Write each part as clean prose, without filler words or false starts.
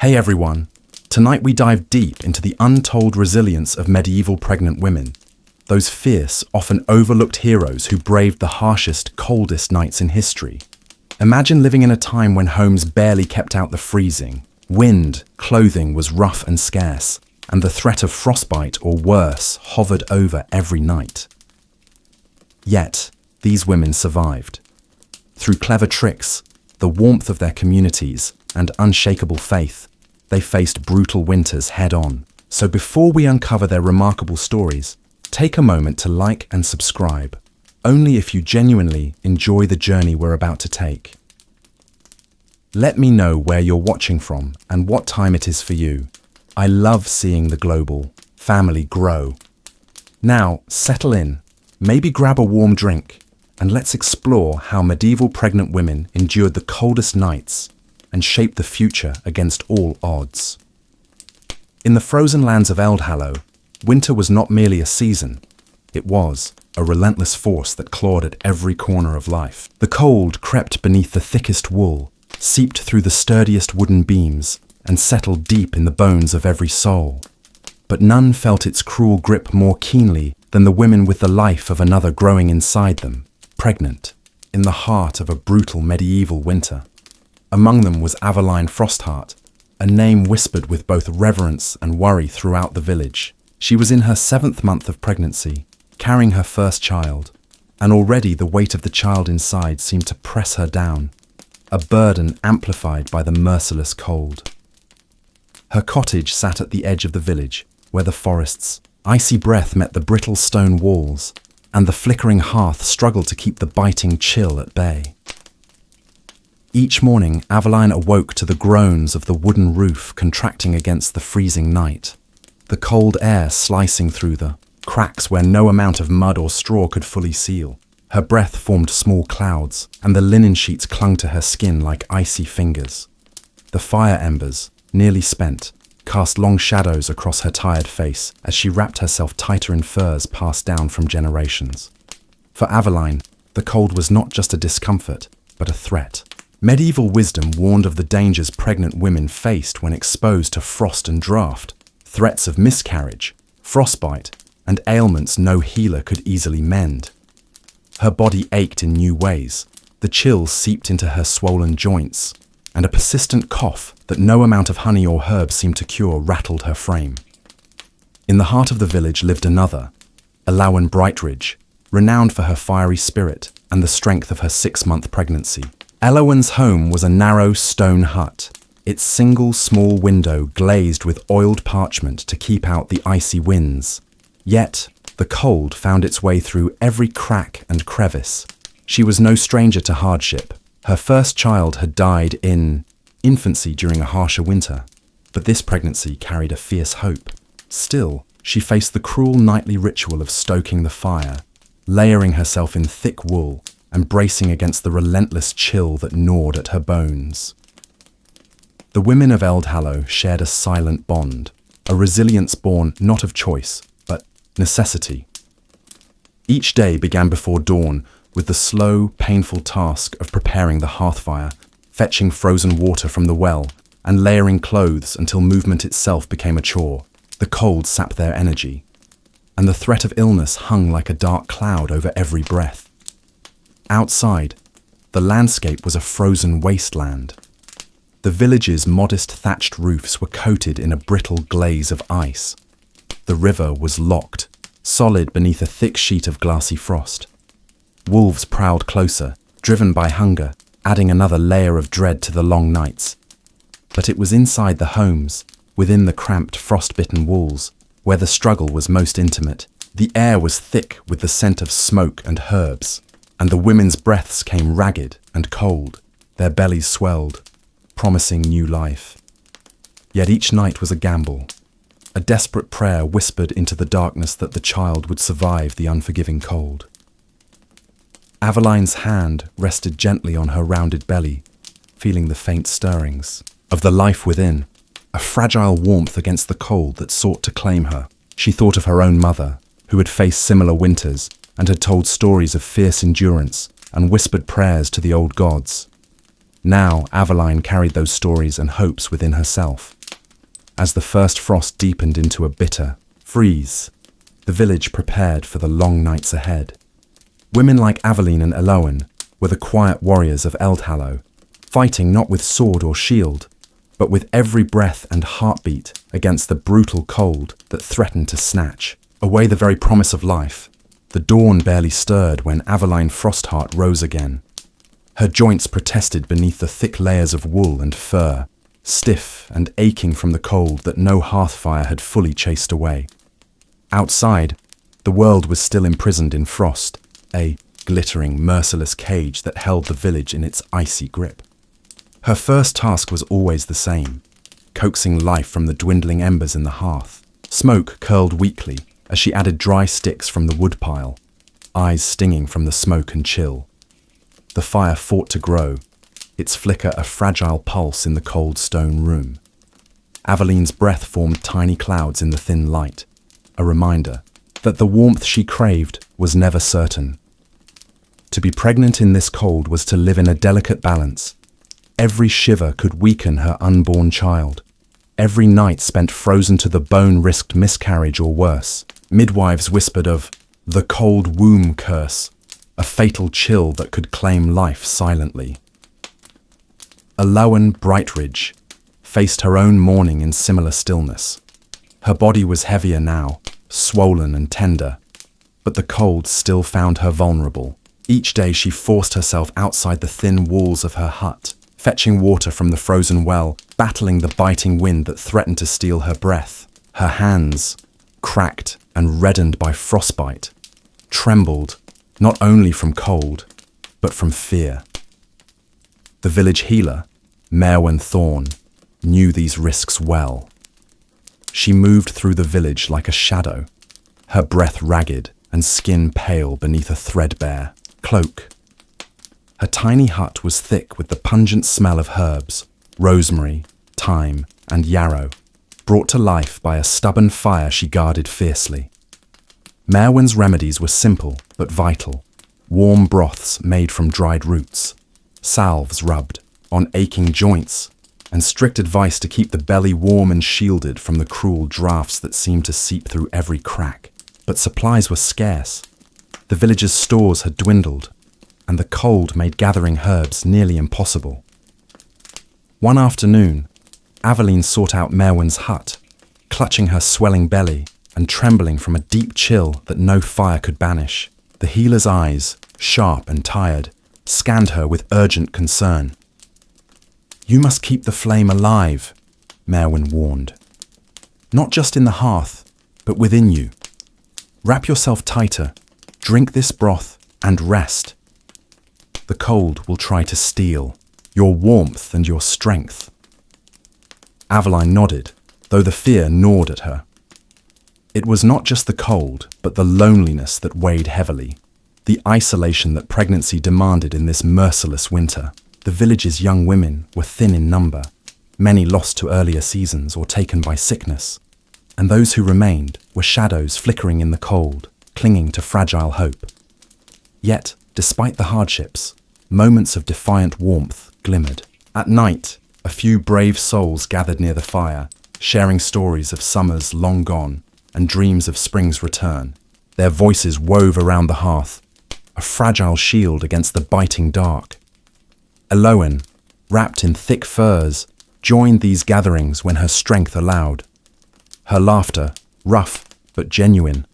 Hey everyone! Tonight we dive deep into the untold resilience of medieval pregnant women, those fierce, often overlooked heroes who braved the harshest, coldest nights in history. Imagine living in a time when homes barely kept out the freezing, wind, clothing was rough and scarce, and the threat of frostbite or worse hovered over every night. Yet, these women survived. Through clever tricks, the warmth of their communities, and unshakable faith, they faced brutal winters head-on. So before we uncover their remarkable stories, take a moment to like and subscribe, only if you genuinely enjoy the journey we're about to take. Let me know where you're watching from and what time it is for you. I love seeing the global family grow. Now, settle in, maybe grab a warm drink, and let's explore how medieval pregnant women endured the coldest nights and shaped the future against all odds. In the frozen lands of Eldhallow, winter was not merely a season, it was a relentless force that clawed at every corner of life. The cold crept beneath the thickest wool, seeped through the sturdiest wooden beams, and settled deep in the bones of every soul. But none felt its cruel grip more keenly than the women with the life of another growing inside them, pregnant, in the heart of a brutal medieval winter. Among them was Aveline Frostheart, a name whispered with both reverence and worry throughout the village. She was in her 7th month of pregnancy, carrying her first child, and already the weight of the child inside seemed to press her down, a burden amplified by the merciless cold. Her cottage sat at the edge of the village, where the forest's icy breath met the brittle stone walls, and the flickering hearth struggled to keep the biting chill at bay. Each morning, Aveline awoke to the groans of the wooden roof contracting against the freezing night, the cold air slicing through the cracks where no amount of mud or straw could fully seal. Her breath formed small clouds, and the linen sheets clung to her skin like icy fingers. The fire embers, nearly spent, cast long shadows across her tired face as she wrapped herself tighter in furs passed down from generations. For Aveline, the cold was not just a discomfort, but a threat. Medieval wisdom warned of the dangers pregnant women faced when exposed to frost and draught, threats of miscarriage, frostbite, and ailments no healer could easily mend. Her body ached in new ways, the chill seeped into her swollen joints, and a persistent cough that no amount of honey or herbs seemed to cure rattled her frame. In the heart of the village lived another, Elawen Brightridge, renowned for her fiery spirit and the strength of her 6-month pregnancy. Elawen's home was a narrow stone hut, its single small window glazed with oiled parchment to keep out the icy winds. Yet, the cold found its way through every crack and crevice. She was no stranger to hardship. Her first child had died in infancy during a harsher winter, but this pregnancy carried a fierce hope. Still, she faced the cruel nightly ritual of stoking the fire, layering herself in thick wool, and bracing against the relentless chill that gnawed at her bones. The women of Eldhallow shared a silent bond, a resilience born not of choice, but necessity. Each day began before dawn with the slow, painful task of preparing the hearth fire, fetching frozen water from the well, and layering clothes until movement itself became a chore. The cold sapped their energy, and the threat of illness hung like a dark cloud over every breath. Outside, the landscape was a frozen wasteland. The village's modest thatched roofs were coated in a brittle glaze of ice. The river was locked, solid beneath a thick sheet of glassy frost. Wolves prowled closer, driven by hunger, adding another layer of dread to the long nights. But it was inside the homes, within the cramped, frost-bitten walls, where the struggle was most intimate. The air was thick with the scent of smoke and herbs, and the women's breaths came ragged and cold, their bellies swelled, promising new life. Yet each night was a gamble, a desperate prayer whispered into the darkness that the child would survive the unforgiving cold. Aveline's hand rested gently on her rounded belly, feeling the faint stirrings of the life within, a fragile warmth against the cold that sought to claim her. She thought of her own mother, who had faced similar winters and had told stories of fierce endurance and whispered prayers to the old gods. Now Aveline carried those stories and hopes within herself. As the first frost deepened into a bitter freeze, the village prepared for the long nights ahead. Women like Aveline and Elowen were the quiet warriors of Eldhallow, fighting not with sword or shield, but with every breath and heartbeat against the brutal cold that threatened to snatch away the very promise of life. The dawn barely stirred when Aveline Frostheart rose again. Her joints protested beneath the thick layers of wool and fur, stiff and aching from the cold that no hearth fire had fully chased away. Outside, the world was still imprisoned in frost, a glittering, merciless cage that held the village in its icy grip. Her first task was always the same, coaxing life from the dwindling embers in the hearth. Smoke curled weakly as she added dry sticks from the woodpile, eyes stinging from the smoke and chill. The fire fought to grow, its flicker a fragile pulse in the cold stone room. Aveline's breath formed tiny clouds in the thin light, a reminder that the warmth she craved was never certain. To be pregnant in this cold was to live in a delicate balance. Every shiver could weaken her unborn child. Every night spent frozen to the bone risked miscarriage or worse. Midwives whispered of the cold womb curse, a fatal chill that could claim life silently. Elowen Brightridge faced her own mourning in similar stillness. Her body was heavier now, swollen and tender, but the cold still found her vulnerable. Each day she forced herself outside the thin walls of her hut, fetching water from the frozen well, battling the biting wind that threatened to steal her breath. Her hands, cracked and reddened by frostbite, trembled not only from cold, but from fear. The village healer, Merwin Thorne, knew these risks well. She moved through the village like a shadow, her breath ragged and skin pale beneath a threadbare cloak. Her tiny hut was thick with the pungent smell of herbs, rosemary, thyme, and yarrow, brought to life by a stubborn fire she guarded fiercely. Merwin's remedies were simple but vital: warm broths made from dried roots, salves rubbed on aching joints, and strict advice to keep the belly warm and shielded from the cruel draughts that seemed to seep through every crack. But supplies were scarce. The village's stores had dwindled, and the cold made gathering herbs nearly impossible. One afternoon, Aveline sought out Merwin's hut, clutching her swelling belly and trembling from a deep chill that no fire could banish. The healer's eyes, sharp and tired, scanned her with urgent concern. "You must keep the flame alive," Merwin warned. "Not just in the hearth, but within you. Wrap yourself tighter, drink this broth, and rest. The cold will try to steal your warmth and your strength." Aveline nodded, though the fear gnawed at her. It was not just the cold, but the loneliness that weighed heavily, the isolation that pregnancy demanded in this merciless winter. The village's young women were thin in number, many lost to earlier seasons or taken by sickness, and those who remained were shadows flickering in the cold, clinging to fragile hope. Yet, despite the hardships, moments of defiant warmth glimmered. At night, a few brave souls gathered near the fire, sharing stories of summers long gone and dreams of spring's return. Their voices wove around the hearth, a fragile shield against the biting dark. Elowen, wrapped in thick furs, joined these gatherings when her strength allowed. Her laughter, rough but genuine,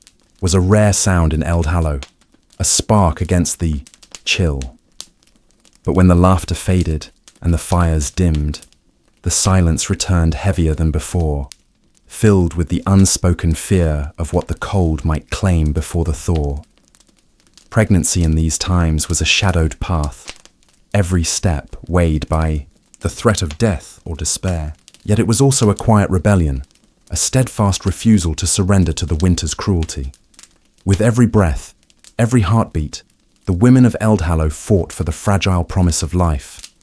was a rare sound in Eldhallow, a spark against the chill. But when the laughter faded and the fires dimmed, the silence returned heavier than before, filled with the unspoken fear of what the cold might claim before the thaw. Pregnancy in these times was a shadowed path, every step weighed by the threat of death or despair. Yet it was also a quiet rebellion, a steadfast refusal to surrender to the winter's cruelty. With every breath, every heartbeat, the women of Eldhallow fought for the fragile promise of life.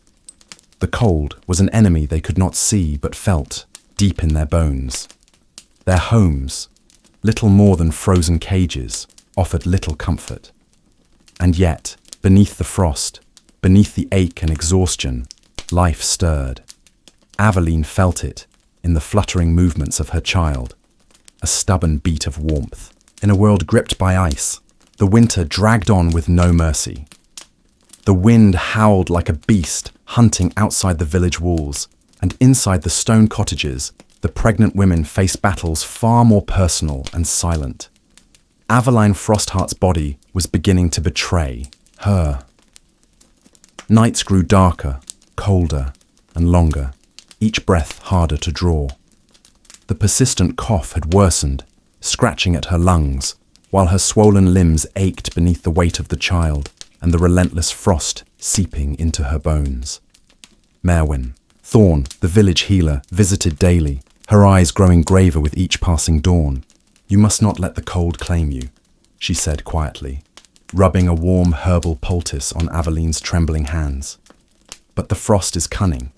The cold was an enemy they could not see but felt deep in their bones. Their homes, little more than frozen cages, offered little comfort. And yet, beneath the frost, beneath the ache and exhaustion, Life stirred. Aveline felt it in the fluttering movements of her child, a stubborn beat of warmth. In a world gripped by ice, the winter dragged on with no mercy. The wind howled like a beast hunting outside the village walls, and inside the stone cottages, the pregnant women faced battles far more personal and silent. Aveline Frostheart's body was beginning to betray her. Nights grew darker, colder, and longer, each breath harder to draw. The persistent cough had worsened, scratching at her lungs, while her swollen limbs ached beneath the weight of the child and the relentless frost seeping into her bones. Merwin, Thorn, the village healer, visited daily, her eyes growing graver with each passing dawn. "You must not let the cold claim you," she said quietly, rubbing a warm herbal poultice on Aveline's trembling hands. "But the frost is cunning.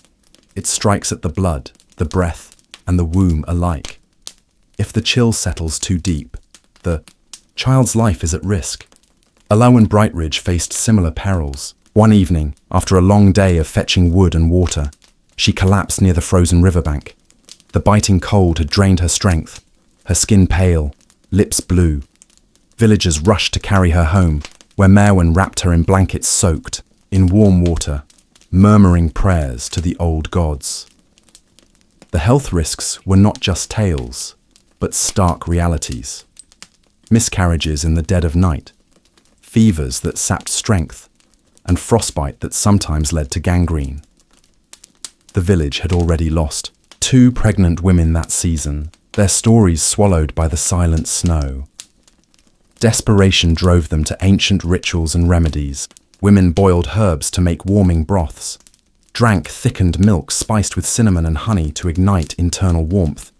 It strikes at the blood, the breath, and the womb alike. If the chill settles too deep, the child's life is at risk." Aloe and Brightridge faced similar perils. One evening, after a long day of fetching wood and water, she collapsed near the frozen riverbank. The biting cold had drained her strength, her skin pale, lips blue. Villagers rushed to carry her home, where Merwin wrapped her in blankets soaked in warm water, murmuring prayers to the old gods. The health risks were not just tales, but stark realities. Miscarriages in the dead of night, fevers that sapped strength, and frostbite that sometimes led to gangrene. The village had already lost 2 pregnant women that season, their stories swallowed by the silent snow. Desperation drove them to ancient rituals and remedies. Women boiled herbs to make warming broths, drank thickened milk spiced with cinnamon and honey to ignite internal warmth,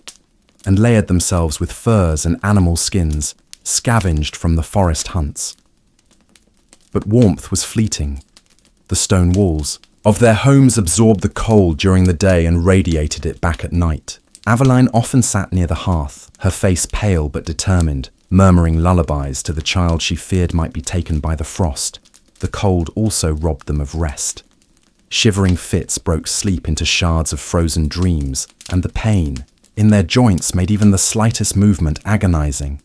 and layered themselves with furs and animal skins scavenged from the forest hunts. But warmth was fleeting. The stone walls of their homes absorbed the cold during the day and radiated it back at night. Aveline often sat near the hearth, her face pale but determined, murmuring lullabies to the child she feared might be taken by the frost. The cold also robbed them of rest. Shivering fits broke sleep into shards of frozen dreams, and the pain in their joints made even the slightest movement agonizing.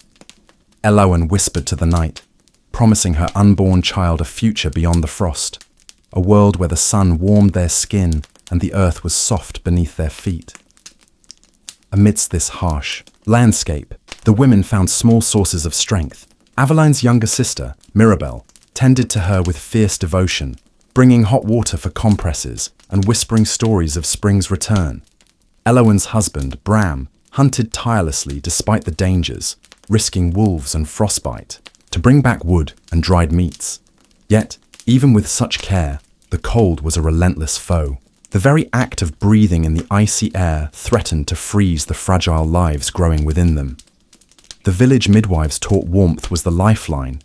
Elowen whispered to the night, promising her unborn child a future beyond the frost, a world where the sun warmed their skin and the earth was soft beneath their feet. Amidst this harsh landscape, the women found small sources of strength. Aveline's younger sister, Mirabelle, tended to her with fierce devotion, bringing hot water for compresses and whispering stories of spring's return. Elowen's husband, Bram, hunted tirelessly despite the dangers, risking wolves and frostbite, to bring back wood and dried meats. Yet, even with such care, the cold was a relentless foe. The very act of breathing in the icy air threatened to freeze the fragile lives growing within them. The village midwives taught warmth was the lifeline.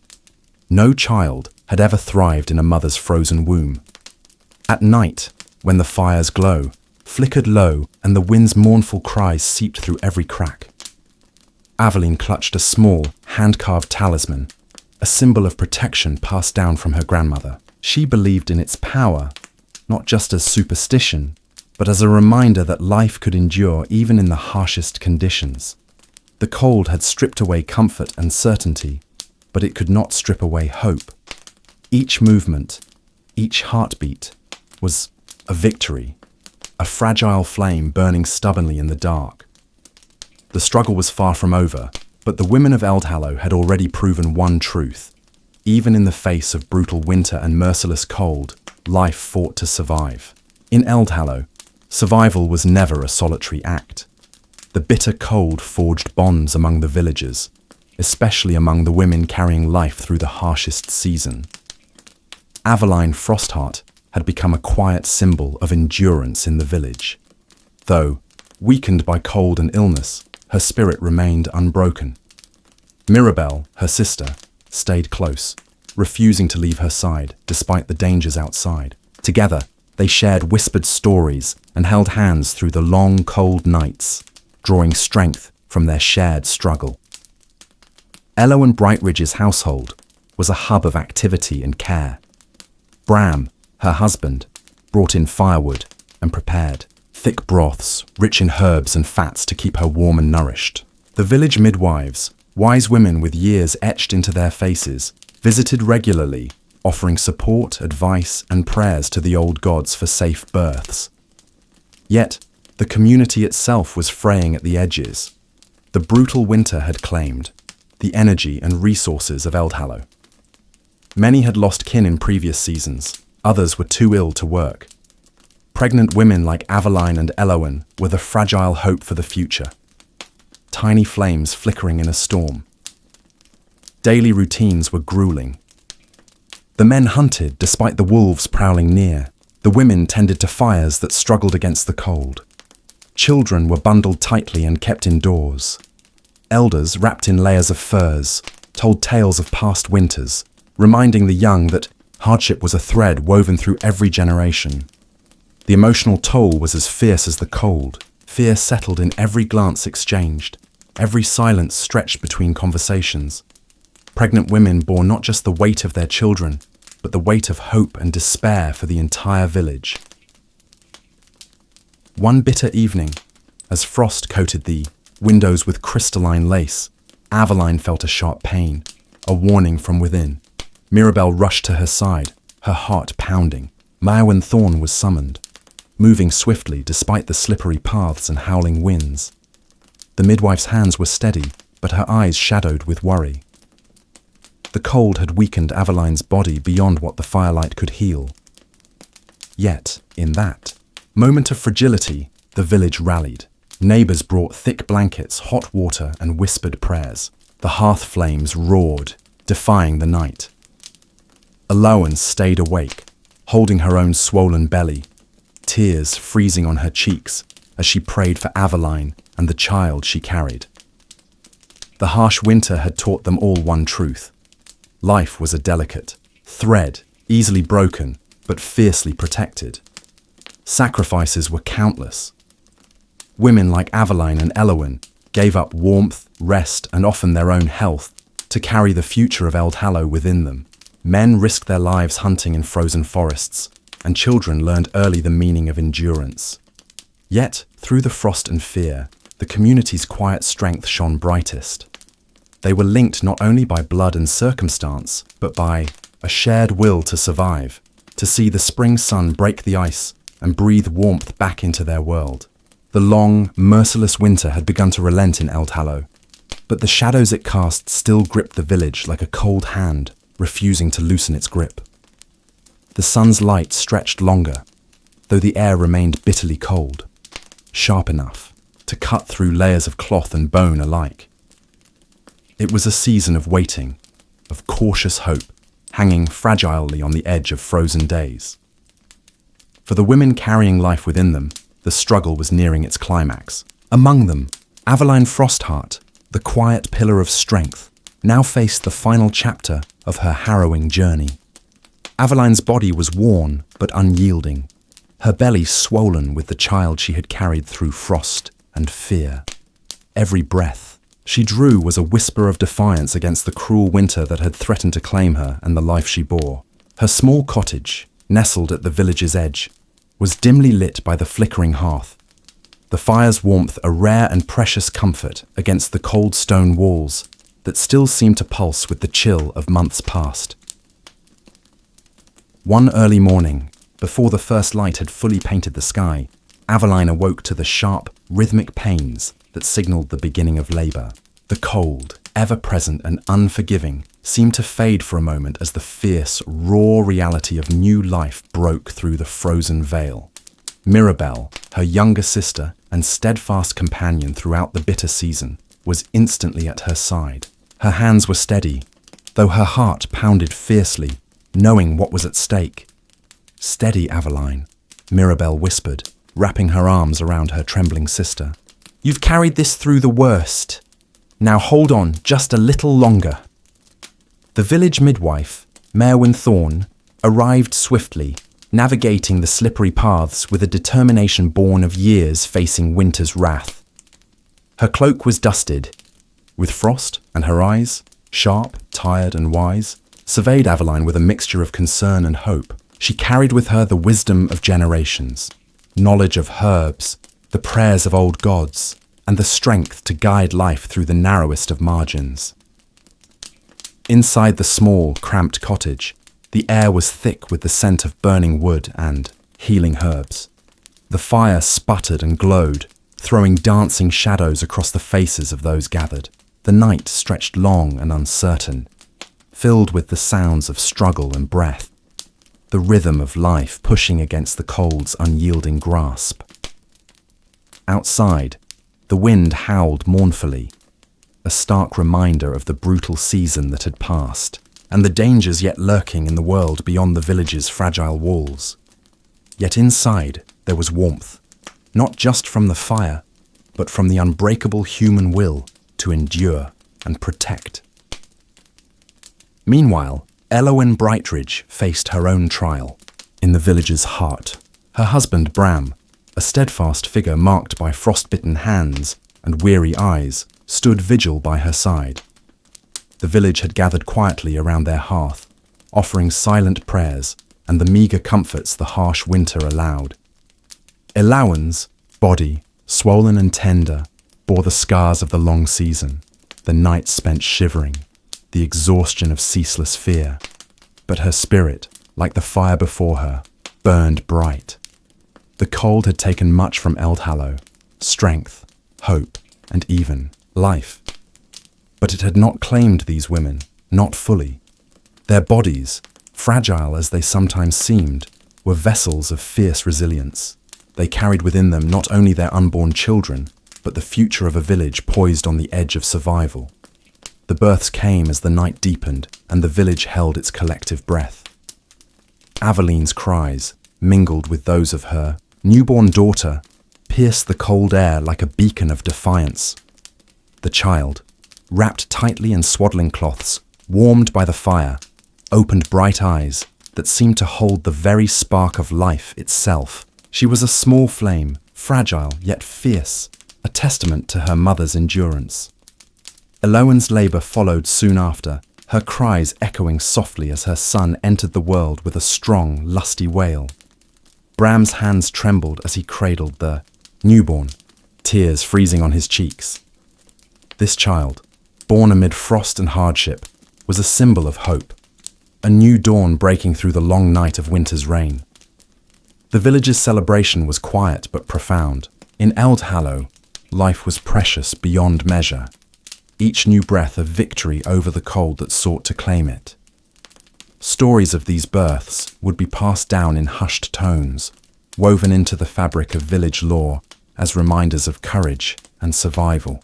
No child had ever thrived in a mother's frozen womb. At night, when the fires glow, flickered low and the wind's mournful cries seeped through every crack, Aveline clutched a small, hand-carved talisman, a symbol of protection passed down from her grandmother. She believed in its power, not just as superstition, but as a reminder that life could endure even in the harshest conditions. The cold had stripped away comfort and certainty, but it could not strip away hope. Each movement, each heartbeat, was a victory, a fragile flame burning stubbornly in the dark. The struggle was far from over, but the women of Eldhallow had already proven one truth. Even in the face of brutal winter and merciless cold, life fought to survive. In Eldhallow, survival was never a solitary act. The bitter cold forged bonds among the villagers, especially among the women carrying life through the harshest season. Aveline Frostheart had become a quiet symbol of endurance in the village. Though, weakened by cold and illness, her spirit remained unbroken. Mirabelle, her sister, stayed close, refusing to leave her side despite the dangers outside. Together, they shared whispered stories and held hands through the long, cold nights, drawing strength from their shared struggle. Elo and Brightridge's household was a hub of activity and care. Bram, her husband, brought in firewood, and prepared thick broths, rich in herbs and fats to keep her warm and nourished. The village midwives, wise women with years etched into their faces, visited regularly, offering support, advice, and prayers to the old gods for safe births. Yet, the community itself was fraying at the edges. The brutal winter had claimed the energy and resources of Eldhallow. Many had lost kin in previous seasons, others were too ill to work. Pregnant women like Aveline and Elowen were the fragile hope for the future. Tiny flames flickering in a storm. Daily routines were grueling. The men hunted despite the wolves prowling near. The women tended to fires that struggled against the cold. Children were bundled tightly and kept indoors. Elders, wrapped in layers of furs, told tales of past winters, reminding the young that hardship was a thread woven through every generation. The emotional toll was as fierce as the cold. Fear settled in every glance exchanged, every silence stretched between conversations. Pregnant women bore not just the weight of their children, but the weight of hope and despair for the entire village. One bitter evening, as frost coated the windows with crystalline lace, Aveline felt a sharp pain, a warning from within. Mirabelle rushed to her side, her heart pounding. Maewyn Thorn was summoned, moving swiftly despite the slippery paths and howling winds. The midwife's hands were steady, but her eyes shadowed with worry. The cold had weakened Aveline's body beyond what the firelight could heal. Yet, in that moment of fragility, the village rallied. Neighbours brought thick blankets, hot water, and whispered prayers. The hearth flames roared, defying the night. Elowen stayed awake, holding her own swollen belly, tears freezing on her cheeks as she prayed for Aveline and the child she carried. The harsh winter had taught them all one truth. Life was a delicate thread, easily broken, but fiercely protected. Sacrifices were countless. Women like Aveline and Elowen gave up warmth, rest, and often their own health to carry the future of Eldhallow within them. Men risked their lives hunting in frozen forests, and children learned early the meaning of endurance. Yet, through the frost and fear, the community's quiet strength shone brightest. They were linked not only by blood and circumstance, but by a shared will to survive, to see the spring sun break the ice and breathe warmth back into their world. The long, merciless winter had begun to relent in Eldhallow, but the shadows it cast still gripped the village like a cold hand, refusing to loosen its grip. The sun's light stretched longer, though the air remained bitterly cold, sharp enough to cut through layers of cloth and bone alike. It was a season of waiting, of cautious hope, hanging fragilely on the edge of frozen days. For the women carrying life within them, the struggle was nearing its climax. Among them, Aveline Frostheart, the quiet pillar of strength, now faced the final chapter of her harrowing journey. Aveline's body was worn but unyielding, her belly swollen with the child she had carried through frost and fear. Every breath she drew was a whisper of defiance against the cruel winter that had threatened to claim her and the life she bore. Her small cottage, nestled at the village's edge, was dimly lit by the flickering hearth, the fire's warmth a rare and precious comfort against the cold stone walls that still seemed to pulse with the chill of months past. One early morning, before the first light had fully painted the sky, Aveline awoke to the sharp, rhythmic pains that signaled the beginning of labour. The cold, ever-present and unforgiving, seemed to fade for a moment as the fierce, raw reality of new life broke through the frozen veil. Mirabelle, her younger sister and steadfast companion throughout the bitter season, was instantly at her side. Her hands were steady, though her heart pounded fiercely, knowing what was at stake. "Steady, Aveline," Mirabelle whispered, wrapping her arms around her trembling sister. "You've carried this through the worst. Now hold on just a little longer." The village midwife, Maewyn Thorn, arrived swiftly, navigating the slippery paths with a determination born of years facing winter's wrath. Her cloak was dusted, with frost, and her eyes, sharp, tired and wise, surveyed Aveline with a mixture of concern and hope. She carried with her the wisdom of generations, knowledge of herbs, the prayers of old gods, and the strength to guide life through the narrowest of margins. Inside the small, cramped cottage, the air was thick with the scent of burning wood and healing herbs. The fire sputtered and glowed, throwing dancing shadows across the faces of those gathered. The night stretched long and uncertain, filled with the sounds of struggle and breath, the rhythm of life pushing against the cold's unyielding grasp. Outside, the wind howled mournfully, a stark reminder of the brutal season that had passed, and the dangers yet lurking in the world beyond the village's fragile walls. Yet inside there was warmth, not just from the fire, but from the unbreakable human will to endure and protect. Meanwhile, Elowen Brightridge faced her own trial. In the village's heart, her husband Bram, a steadfast figure marked by frostbitten hands and weary eyes, stood vigil by her side. The village had gathered quietly around their hearth, offering silent prayers and the meagre comforts the harsh winter allowed. Elowen's body, swollen and tender, bore the scars of the long season, the nights spent shivering, the exhaustion of ceaseless fear. But her spirit, like the fire before her, burned bright. The cold had taken much from Eldhallow, strength, hope, and even life. But it had not claimed these women, not fully. Their bodies, fragile as they sometimes seemed, were vessels of fierce resilience. They carried within them not only their unborn children, but the future of a village poised on the edge of survival. The births came as the night deepened and the village held its collective breath. Aveline's cries, mingled with those of her newborn daughter, pierced the cold air like a beacon of defiance. The child, wrapped tightly in swaddling cloths, warmed by the fire, opened bright eyes that seemed to hold the very spark of life itself. She was a small flame, fragile yet fierce, a testament to her mother's endurance. Elowen's labour followed soon after, her cries echoing softly as her son entered the world with a strong, lusty wail. Bram's hands trembled as he cradled the newborn, tears freezing on his cheeks. This child, born amid frost and hardship, was a symbol of hope, a new dawn breaking through the long night of winter's reign. The village's celebration was quiet but profound. In Eldhallow, life was precious beyond measure, each new breath a victory over the cold that sought to claim it. Stories of these births would be passed down in hushed tones, woven into the fabric of village lore as reminders of courage and survival.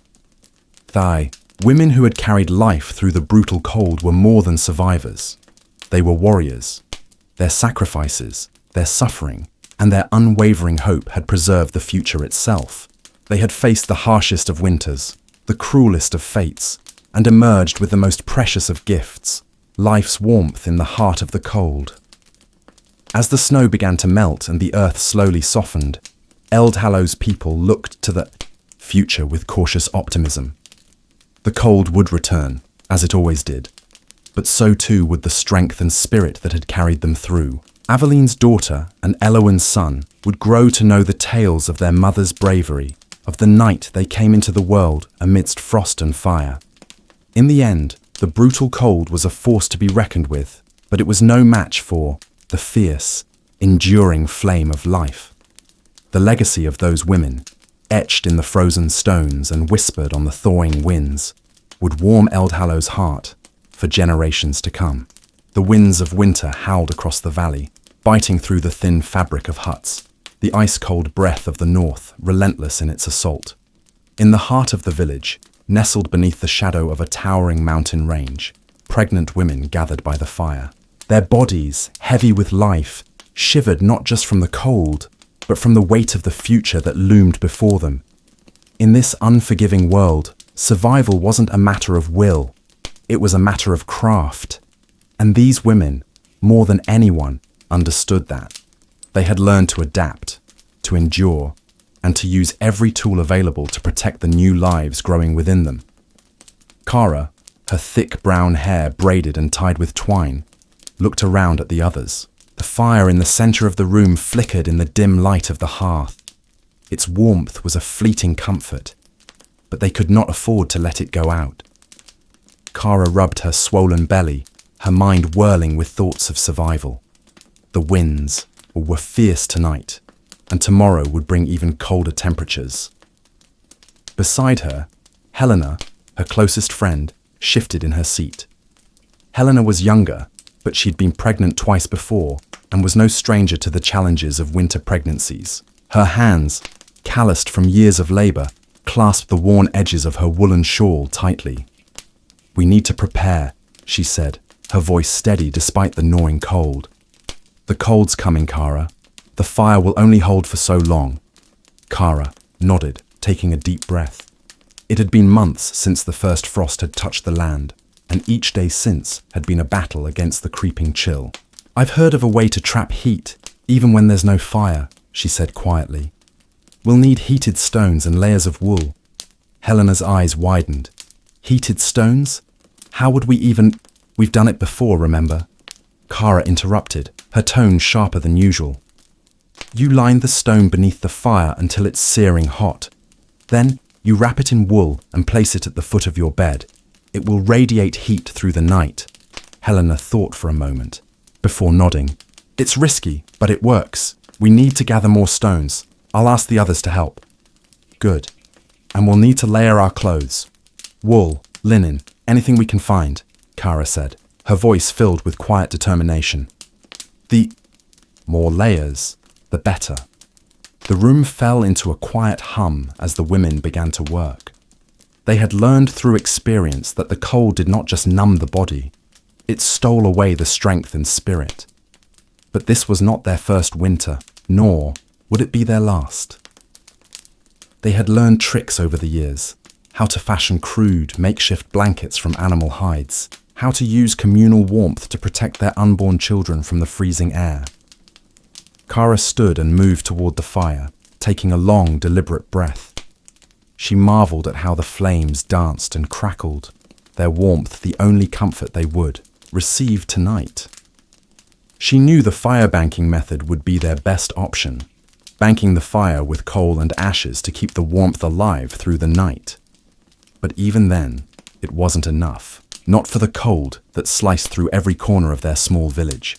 Women who had carried life through the brutal cold were more than survivors. They were warriors. Their sacrifices, their suffering, and their unwavering hope had preserved the future itself. They had faced the harshest of winters, the cruelest of fates, and emerged with the most precious of gifts, life's warmth in the heart of the cold. As the snow began to melt and the earth slowly softened, Eldhallow's people looked to the future with cautious optimism. The cold would return, as it always did, but so too would the strength and spirit that had carried them through. Aveline's daughter and Elowen's son would grow to know the tales of their mother's bravery, of the night they came into the world amidst frost and fire. In the end, the brutal cold was a force to be reckoned with, but it was no match for the fierce, enduring flame of life. The legacy of those women, etched in the frozen stones and whispered on the thawing winds, would warm Eldhallow's heart for generations to come. The winds of winter howled across the valley, biting through the thin fabric of huts, the ice-cold breath of the north relentless in its assault. In the heart of the village, nestled beneath the shadow of a towering mountain range, pregnant women gathered by the fire. Their bodies, heavy with life, shivered not just from the cold, but from the weight of the future that loomed before them. In this unforgiving world, survival wasn't a matter of will, it was a matter of craft. And these women, more than anyone, understood that. They had learned to adapt, to endure, and to use every tool available to protect the new lives growing within them. Kara, her thick brown hair braided and tied with twine, looked around at the others, The fire in the center of the room flickered in the dim light of the hearth. Its warmth was a fleeting comfort, but they could not afford to let it go out. Kara rubbed her swollen belly, her mind whirling with thoughts of survival. The winds were fierce tonight, and tomorrow would bring even colder temperatures. Beside her, Helena, her closest friend, shifted in her seat. Helena was younger, but she'd been pregnant twice before and was no stranger to the challenges of winter pregnancies. Her hands, calloused from years of labor, clasped the worn edges of her woolen shawl tightly. "We need to prepare," she said, her voice steady despite the gnawing cold. "The cold's coming, Kara. The fire will only hold for so long." Kara nodded, taking a deep breath. It had been months since the first frost had touched the land, and each day since had been a battle against the creeping chill. "I've heard of a way to trap heat, even when there's no fire," she said quietly. "We'll need heated stones and layers of wool." Helena's eyes widened. "Heated stones? How would we even— We've done it before, remember?" Kara interrupted, her tone sharper than usual. "You line the stone beneath the fire until it's searing hot. Then you wrap it in wool and place it at the foot of your bed. It will radiate heat through the night." Helena thought for a moment, before nodding. "It's risky, but it works. We need to gather more stones. I'll ask the others to help." "Good. And we'll need to layer our clothes. Wool, linen, anything we can find," Kara said, her voice filled with quiet determination. "The more layers, the better." The room fell into a quiet hum as the women began to work. They had learned through experience that the cold did not just numb the body, it stole away the strength and spirit. But this was not their first winter, nor would it be their last. They had learned tricks over the years, how to fashion crude, makeshift blankets from animal hides, how to use communal warmth to protect their unborn children from the freezing air. Kara stood and moved toward the fire, taking a long, deliberate breath. She marveled at how the flames danced and crackled, their warmth the only comfort they would receive tonight. She knew the fire banking method would be their best option, banking the fire with coal and ashes to keep the warmth alive through the night. But even then, it wasn't enough, not for the cold that sliced through every corner of their small village.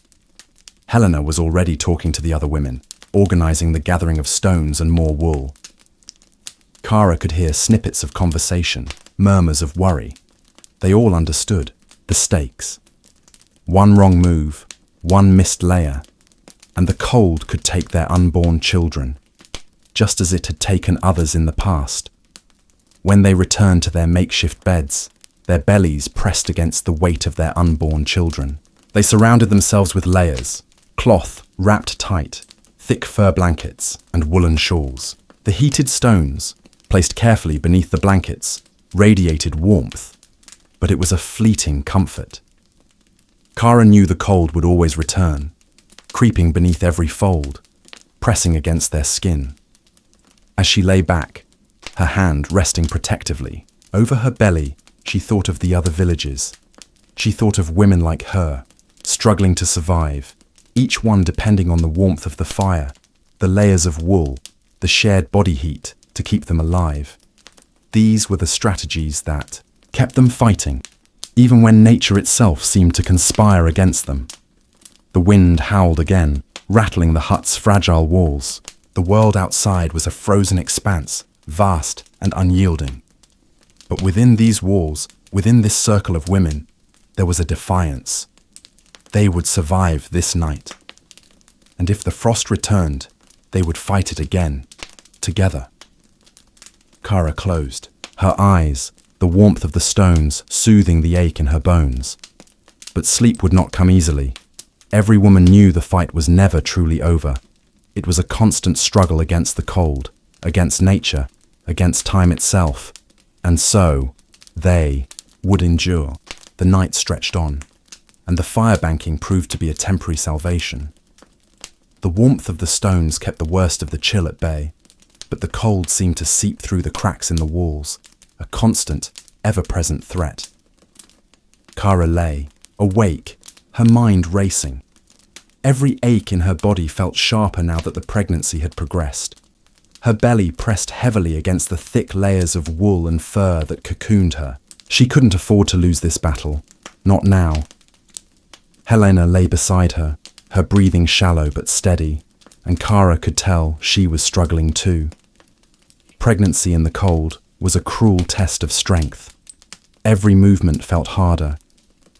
Helena was already talking to the other women, organizing the gathering of stones and more wool. Kara could hear snippets of conversation, murmurs of worry. They all understood the stakes. One wrong move, one missed layer, and the cold could take their unborn children, just as it had taken others in the past. When they returned to their makeshift beds, their bellies pressed against the weight of their unborn children. They surrounded themselves with layers, cloth wrapped tight, thick fur blankets, and woolen shawls. The heated stones, placed carefully beneath the blankets, radiated warmth, but it was a fleeting comfort. Kara knew the cold would always return, creeping beneath every fold, pressing against their skin. As she lay back, her hand resting protectively over her belly, she thought of the other villages. She thought of women like her, struggling to survive, each one depending on the warmth of the fire, the layers of wool, the shared body heat to keep them alive. These were the strategies that kept them fighting, even when nature itself seemed to conspire against them. The wind howled again, rattling the hut's fragile walls. The world outside was a frozen expanse, vast and unyielding. But within these walls, within this circle of women, there was a defiance. They would survive this night. And if the frost returned, they would fight it again, together. Kara closed, her eyes, the warmth of the stones soothing the ache in her bones. But sleep would not come easily. Every woman knew the fight was never truly over. It was a constant struggle against the cold, against nature, against time itself. And so, they would endure. The night stretched on, and the fire banking proved to be a temporary salvation. The warmth of the stones kept the worst of the chill at bay, but the cold seemed to seep through the cracks in the walls, a constant, ever-present threat. Kara lay, awake, her mind racing. Every ache in her body felt sharper now that the pregnancy had progressed. Her belly pressed heavily against the thick layers of wool and fur that cocooned her. She couldn't afford to lose this battle. Not now. Helena lay beside her, her breathing shallow but steady, and Kara could tell she was struggling too. Pregnancy in the cold was a cruel test of strength. Every movement felt harder,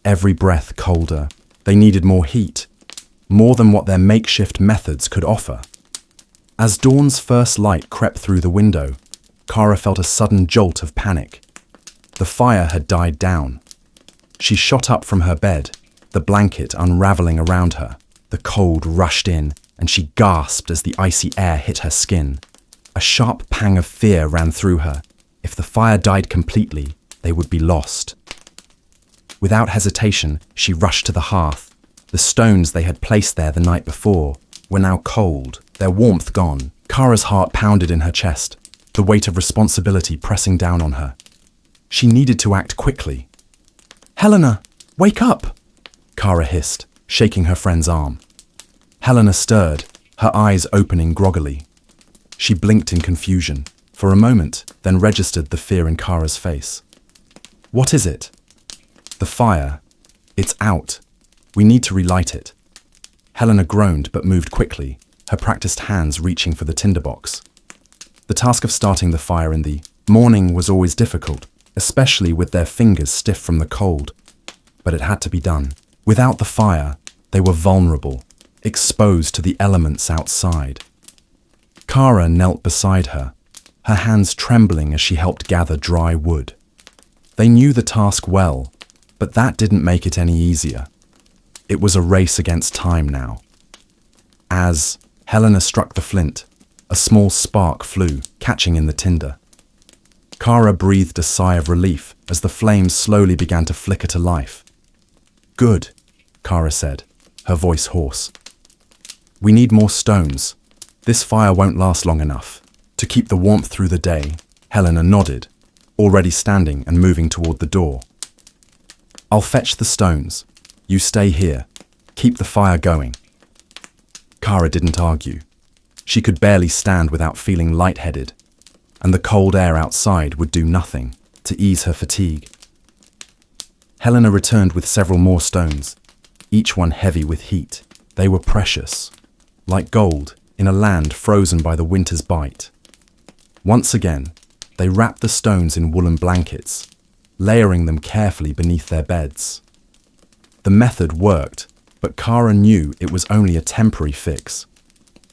every breath colder. They needed more heat, more than what their makeshift methods could offer. As dawn's first light crept through the window, Kara felt a sudden jolt of panic. The fire had died down. She shot up from her bed, the blanket unraveling around her. The cold rushed in, and she gasped as the icy air hit her skin. A sharp pang of fear ran through her. If the fire died completely, they would be lost. Without hesitation, she rushed to the hearth. The stones they had placed there the night before were now cold, their warmth gone. Kara's heart pounded in her chest, the weight of responsibility pressing down on her. She needed to act quickly. "Helena, wake up!" Kara hissed, shaking her friend's arm. Helena stirred, her eyes opening groggily. She blinked in confusion, for a moment, then registered the fear in Kara's face. "What is it?" "The fire. It's out. We need to relight it." Helena groaned but moved quickly, her practiced hands reaching for the tinderbox. The task of starting the fire in the morning was always difficult, especially with their fingers stiff from the cold. But it had to be done. Without the fire, they were vulnerable, exposed to the elements outside. Kara knelt beside her, her hands trembling as she helped gather dry wood. They knew the task well, but that didn't make it any easier. It was a race against time now. As Helena struck the flint, a small spark flew, catching in the tinder. Kara breathed a sigh of relief as the flames slowly began to flicker to life. "Good," Kara said, her voice hoarse. "We need more stones. This fire won't last long enough. To keep the warmth through the day," Helena nodded, already standing and moving toward the door. "I'll fetch the stones. You stay here. Keep the fire going." Kara didn't argue. She could barely stand without feeling lightheaded, and the cold air outside would do nothing to ease her fatigue. Helena returned with several more stones, each one heavy with heat. They were precious, like gold in a land frozen by the winter's bite. Once again, they wrapped the stones in woolen blankets, layering them carefully beneath their beds. The method worked, but Kara knew it was only a temporary fix.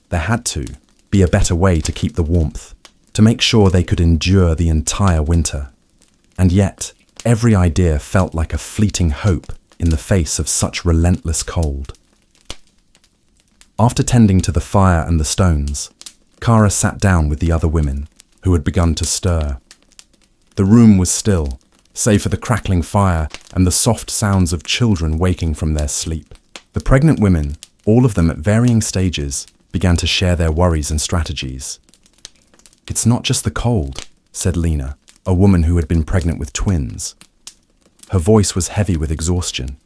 There had to be a better way to keep the warmth, to make sure they could endure the entire winter. And yet, every idea felt like a fleeting hope in the face of such relentless cold. After tending to the fire and the stones, Kara sat down with the other women, who had begun to stir. The room was still, save for the crackling fire and the soft sounds of children waking from their sleep. The pregnant women, all of them at varying stages, began to share their worries and strategies. "It's not just the cold," said Lena, a woman who had been pregnant with twins. Her voice was heavy with exhaustion.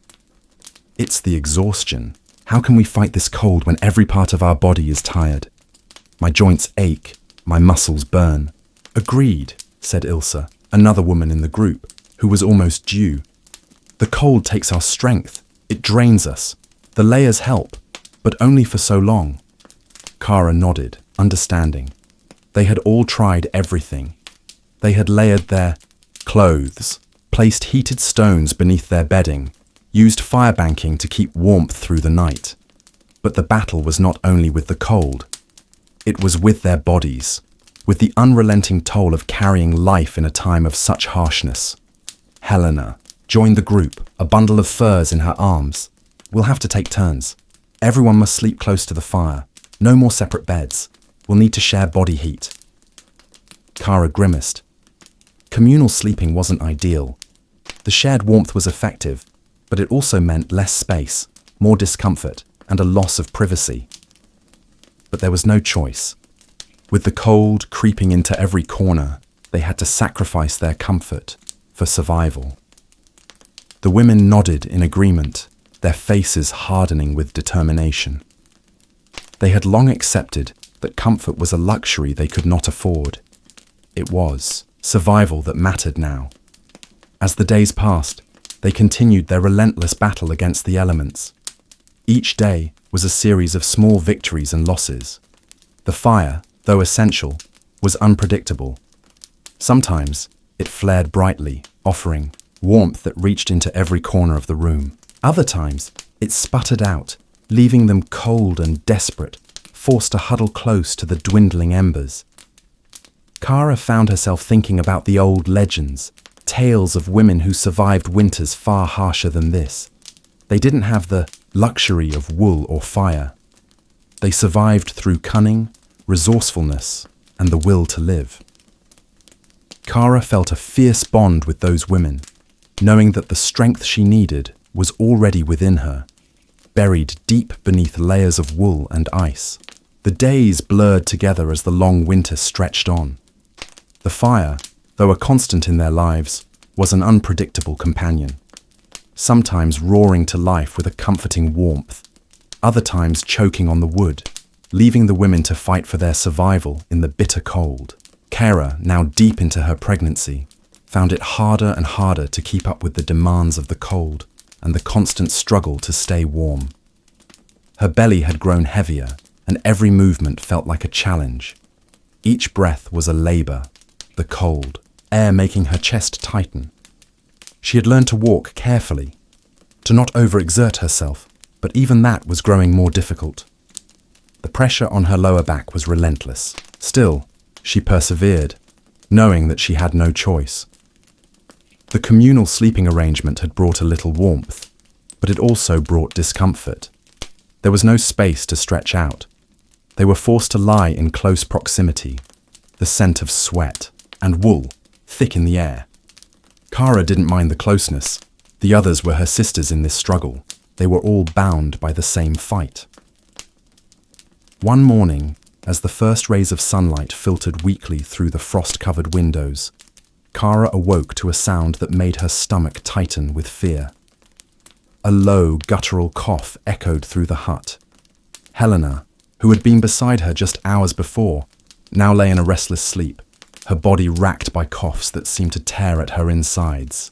"It's the exhaustion. How can we fight this cold when every part of our body is tired? My joints ache, my muscles burn." "Agreed," said Ilse, another woman in the group, who was almost due. "The cold takes our strength. It drains us. The layers help, but only for so long." Kara nodded, understanding. They had all tried everything. They had layered their clothes, placed heated stones beneath their bedding, used firebanking to keep warmth through the night. But the battle was not only with the cold. It was with their bodies, with the unrelenting toll of carrying life in a time of such harshness. Helena joined the group, a bundle of furs in her arms. "We'll have to take turns. Everyone must sleep close to the fire. No more separate beds. We'll need to share body heat." Kara grimaced. Communal sleeping wasn't ideal. The shared warmth was effective, but it also meant less space, more discomfort, and a loss of privacy. But there was no choice. With the cold creeping into every corner, they had to sacrifice their comfort for survival. The women nodded in agreement, their faces hardening with determination. They had long accepted that comfort was a luxury they could not afford. It was survival that mattered now. As the days passed, they continued their relentless battle against the elements. Each day was a series of small victories and losses. The fire, though essential, was unpredictable. Sometimes it flared brightly, offering warmth that reached into every corner of the room. Other times it sputtered out, leaving them cold and desperate, forced to huddle close to the dwindling embers. Kara found herself thinking about the old legends, tales of women who survived winters far harsher than this. They didn't have the luxury of wool or fire. They survived through cunning, resourcefulness, and the will to live. Kara felt a fierce bond with those women, knowing that the strength she needed was already within her, buried deep beneath layers of wool and ice. The days blurred together as the long winter stretched on. The fire, though a constant in their lives, was an unpredictable companion, sometimes roaring to life with a comforting warmth, other times choking on the wood, leaving the women to fight for their survival in the bitter cold. Kara, now deep into her pregnancy, found it harder and harder to keep up with the demands of the cold and the constant struggle to stay warm. Her belly had grown heavier, and every movement felt like a challenge. Each breath was a labor, the cold air making her chest tighten. She had learned to walk carefully, to not overexert herself, but even that was growing more difficult. The pressure on her lower back was relentless. Still, she persevered, knowing that she had no choice. The communal sleeping arrangement had brought a little warmth, but it also brought discomfort. There was no space to stretch out. They were forced to lie in close proximity, the scent of sweat and wool thick in the air. Kara didn't mind the closeness. The others were her sisters in this struggle. They were all bound by the same fight. One morning, as the first rays of sunlight filtered weakly through the frost-covered windows, Kara awoke to a sound that made her stomach tighten with fear. A low, guttural cough echoed through the hut. Helena, who had been beside her just hours before, now lay in a restless sleep, her body racked by coughs that seemed to tear at her insides.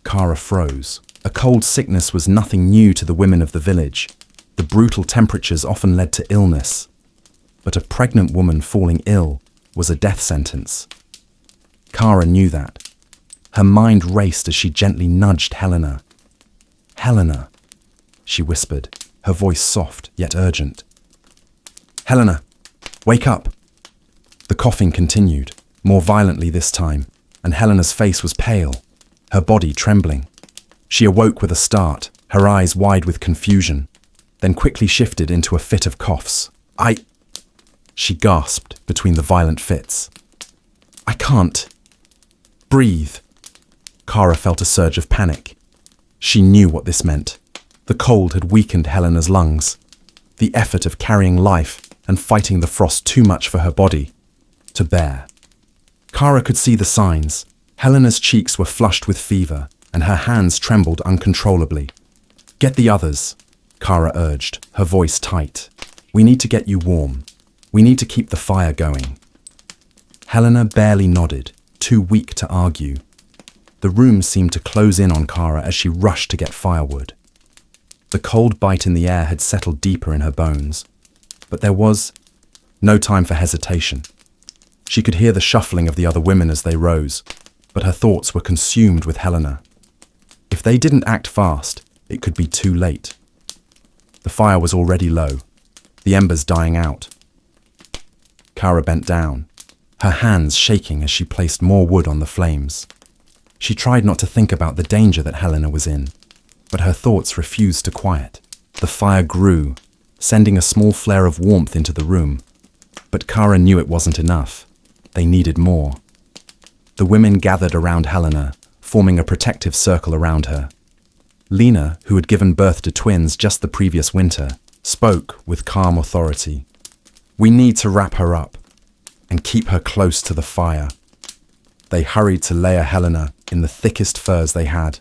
Kara froze. A cold sickness was nothing new to the women of the village. The brutal temperatures often led to illness. But a pregnant woman falling ill was a death sentence. Kara knew that. Her mind raced as she gently nudged Helena. "Helena," she whispered, her voice soft yet urgent. "Helena, wake up." The coughing continued, more violently this time, and Helena's face was pale, her body trembling. She awoke with a start, her eyes wide with confusion, then quickly shifted into a fit of coughs. She gasped between the violent fits. "I can't breathe." Kara felt a surge of panic. She knew what this meant. The cold had weakened Helena's lungs. The effort of carrying life and fighting the frost too much for her body to bear. Kara could see the signs. Helena's cheeks were flushed with fever, and her hands trembled uncontrollably. "Get the others," Kara urged, her voice tight. "We need to get you warm. We need to keep the fire going." Helena barely nodded, too weak to argue. The room seemed to close in on Kara as she rushed to get firewood. The cold bite in the air had settled deeper in her bones, but there was no time for hesitation. She could hear the shuffling of the other women as they rose, but her thoughts were consumed with Helena. If they didn't act fast, it could be too late. The fire was already low, the embers dying out. Kara bent down, her hands shaking as she placed more wood on the flames. She tried not to think about the danger that Helena was in, but her thoughts refused to quiet. The fire grew, sending a small flare of warmth into the room, but Kara knew it wasn't enough. They needed more. The women gathered around Helena, forming a protective circle around her. Lena, who had given birth to twins just the previous winter, spoke with calm authority. "We need to wrap her up and keep her close to the fire." They hurried to layer Helena in the thickest furs they had.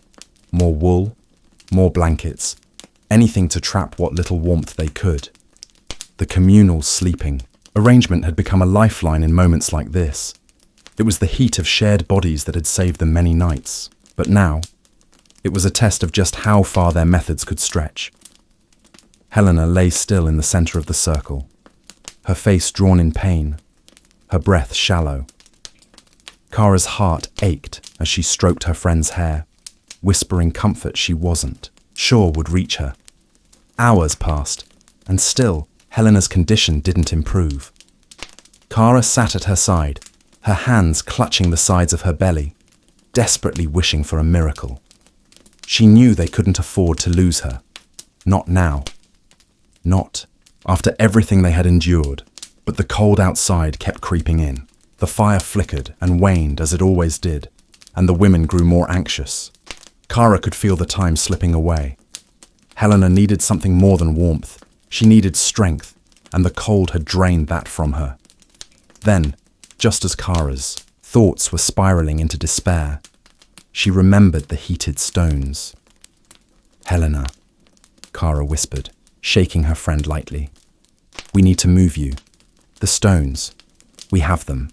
More wool, more blankets, anything to trap what little warmth they could. The communal sleeping arrangement had become a lifeline in moments like this. It was the heat of shared bodies that had saved them many nights, but now, it was a test of just how far their methods could stretch. Helena lay still in the center of the circle, her face drawn in pain, her breath shallow. Kara's heart ached as she stroked her friend's hair, whispering comfort she wasn't sure would reach her. Hours passed, and still, Helena's condition didn't improve. Kara sat at her side, her hands clutching the sides of her belly, desperately wishing for a miracle. She knew they couldn't afford to lose her. Not now. Not after everything they had endured. But the cold outside kept creeping in. The fire flickered and waned as it always did, and the women grew more anxious. Kara could feel the time slipping away. Helena needed something more than warmth. She needed strength, and the cold had drained that from her. Then, just as Kara's thoughts were spiraling into despair, she remembered the heated stones. "Helena," Kara whispered, shaking her friend lightly. "We need to move you. The stones. We have them.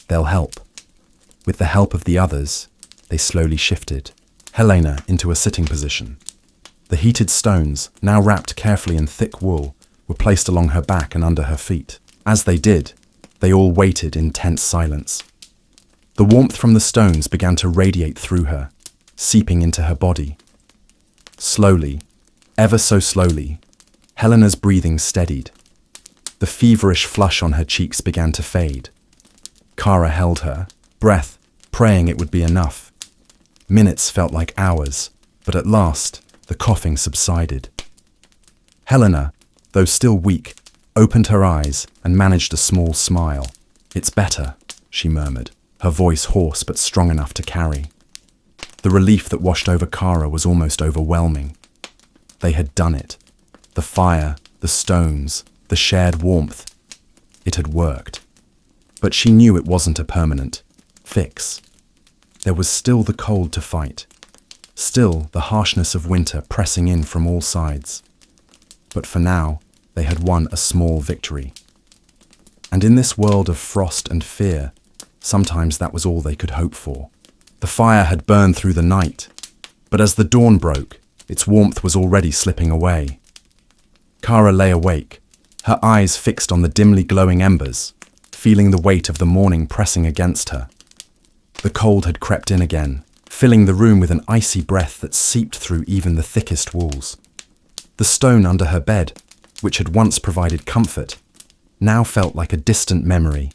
They'll help." With the help of the others, they slowly shifted Helena into a sitting position. The heated stones, now wrapped carefully in thick wool, were placed along her back and under her feet. As they did, they all waited in tense silence. The warmth from the stones began to radiate through her, seeping into her body. Slowly, ever so slowly, Helena's breathing steadied. The feverish flush on her cheeks began to fade. Kara held her breath, praying it would be enough. Minutes felt like hours, but at last, the coughing subsided. Helena, though still weak, opened her eyes and managed a small smile. "It's better," she murmured, her voice hoarse but strong enough to carry. The relief that washed over Kara was almost overwhelming. They had done it. The fire, the stones, the shared warmth. It had worked. But she knew it wasn't a permanent fix. There was still the cold to fight. Still the harshness of winter pressing in from all sides. But for now, they had won a small victory. And in this world of frost and fear, sometimes that was all they could hope for. The fire had burned through the night, but as the dawn broke, its warmth was already slipping away. Kara lay awake, her eyes fixed on the dimly glowing embers, feeling the weight of the morning pressing against her. The cold had crept in again, filling the room with an icy breath that seeped through even the thickest walls. The stone under her bed, which had once provided comfort, now felt like a distant memory,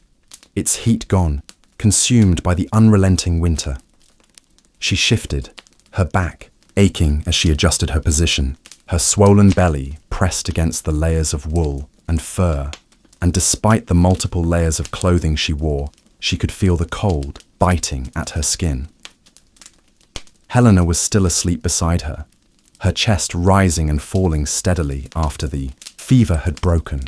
its heat gone, consumed by the unrelenting winter. She shifted, her back aching as she adjusted her position, her swollen belly pressed against the layers of wool and fur, and despite the multiple layers of clothing she wore, she could feel the cold biting at her skin. Helena was still asleep beside her, her chest rising and falling steadily after the fever had broken.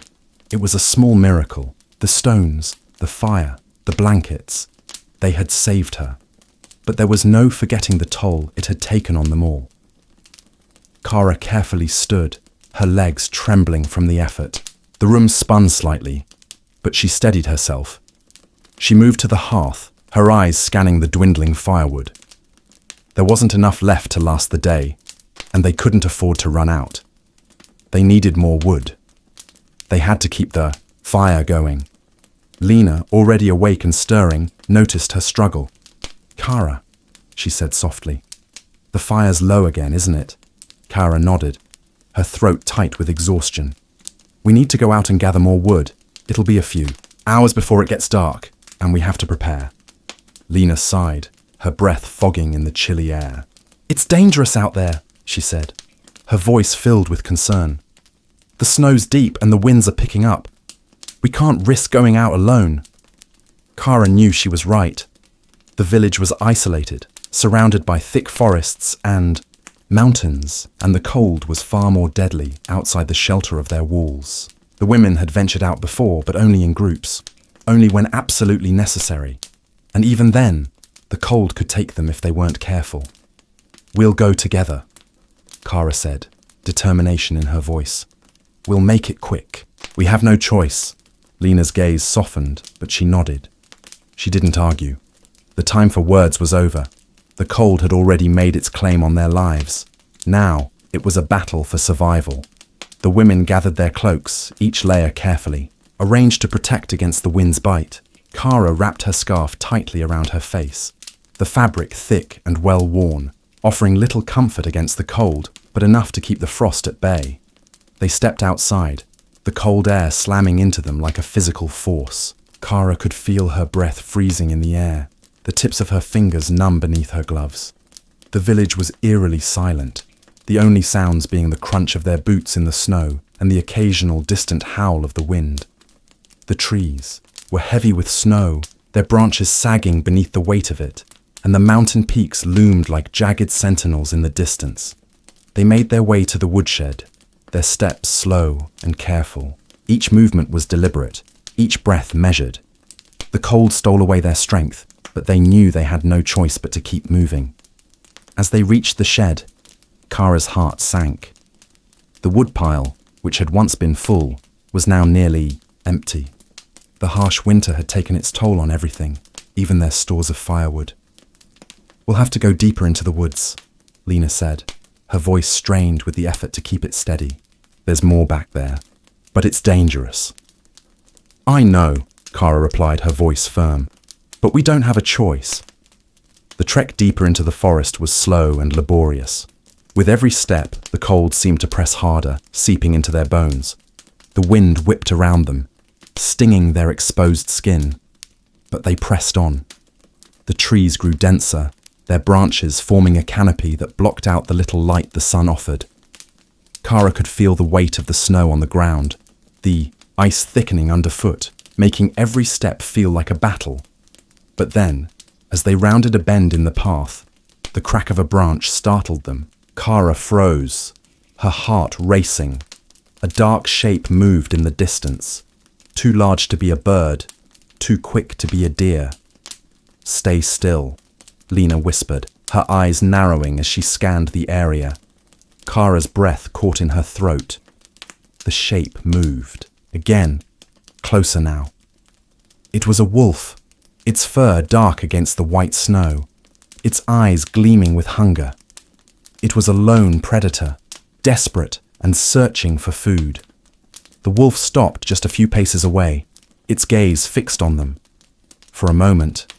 It was a small miracle. The stones, the fire, the blankets, they had saved her. But there was no forgetting the toll it had taken on them all. Kara carefully stood, her legs trembling from the effort. The room spun slightly, but she steadied herself. She moved to the hearth, her eyes scanning the dwindling firewood. There wasn't enough left to last the day, and they couldn't afford to run out. They needed more wood. They had to keep the fire going. Lena, already awake and stirring, noticed her struggle. "Kara," she said softly. "The fire's low again, isn't it?" Kara nodded, her throat tight with exhaustion. "We need to go out and gather more wood. It'll be a few hours before it gets dark, and we have to prepare." Lena sighed, her breath fogging in the chilly air. "It's dangerous out there," she said, her voice filled with concern. "The snow's deep and the winds are picking up. We can't risk going out alone." Kara knew she was right. The village was isolated, surrounded by thick forests and mountains, and the cold was far more deadly outside the shelter of their walls. The women had ventured out before, but only in groups, only when absolutely necessary. And even then, the cold could take them if they weren't careful. "We'll go together," Kara said, determination in her voice. "We'll make it quick. We have no choice." Lena's gaze softened, but she nodded. She didn't argue. The time for words was over. The cold had already made its claim on their lives. Now, it was a battle for survival. The women gathered their cloaks, each layer carefully, arranged to protect against the wind's bite. Kara wrapped her scarf tightly around her face, the fabric thick and well worn, offering little comfort against the cold, but enough to keep the frost at bay. They stepped outside, the cold air slamming into them like a physical force. Kara could feel her breath freezing in the air, the tips of her fingers numb beneath her gloves. The village was eerily silent, the only sounds being the crunch of their boots in the snow and the occasional distant howl of the wind. The trees were heavy with snow, their branches sagging beneath the weight of it, and the mountain peaks loomed like jagged sentinels in the distance. They made their way to the woodshed, their steps slow and careful. Each movement was deliberate, each breath measured. The cold stole away their strength, but they knew they had no choice but to keep moving. As they reached the shed, Kara's heart sank. The woodpile, which had once been full, was now nearly empty. The harsh winter had taken its toll on everything, even their stores of firewood. "We'll have to go deeper into the woods," Lena said, her voice strained with the effort to keep it steady. "There's more back there, but it's dangerous." "I know," Kara replied, her voice firm, "but we don't have a choice." The trek deeper into the forest was slow and laborious. With every step, the cold seemed to press harder, seeping into their bones. The wind whipped around them, stinging their exposed skin, but they pressed on. The trees grew denser, their branches forming a canopy that blocked out the little light the sun offered. Kara could feel the weight of the snow on the ground, the ice thickening underfoot, making every step feel like a battle. But then, as they rounded a bend in the path, the crack of a branch startled them. Kara froze, her heart racing. A dark shape moved in the distance, too large to be a bird, too quick to be a deer. "Stay still," Lena whispered, her eyes narrowing as she scanned the area. Kara's breath caught in her throat. The shape moved. Again, closer now. It was a wolf, its fur dark against the white snow, its eyes gleaming with hunger. It was a lone predator, desperate and searching for food. The wolf stopped just a few paces away, its gaze fixed on them. For a moment,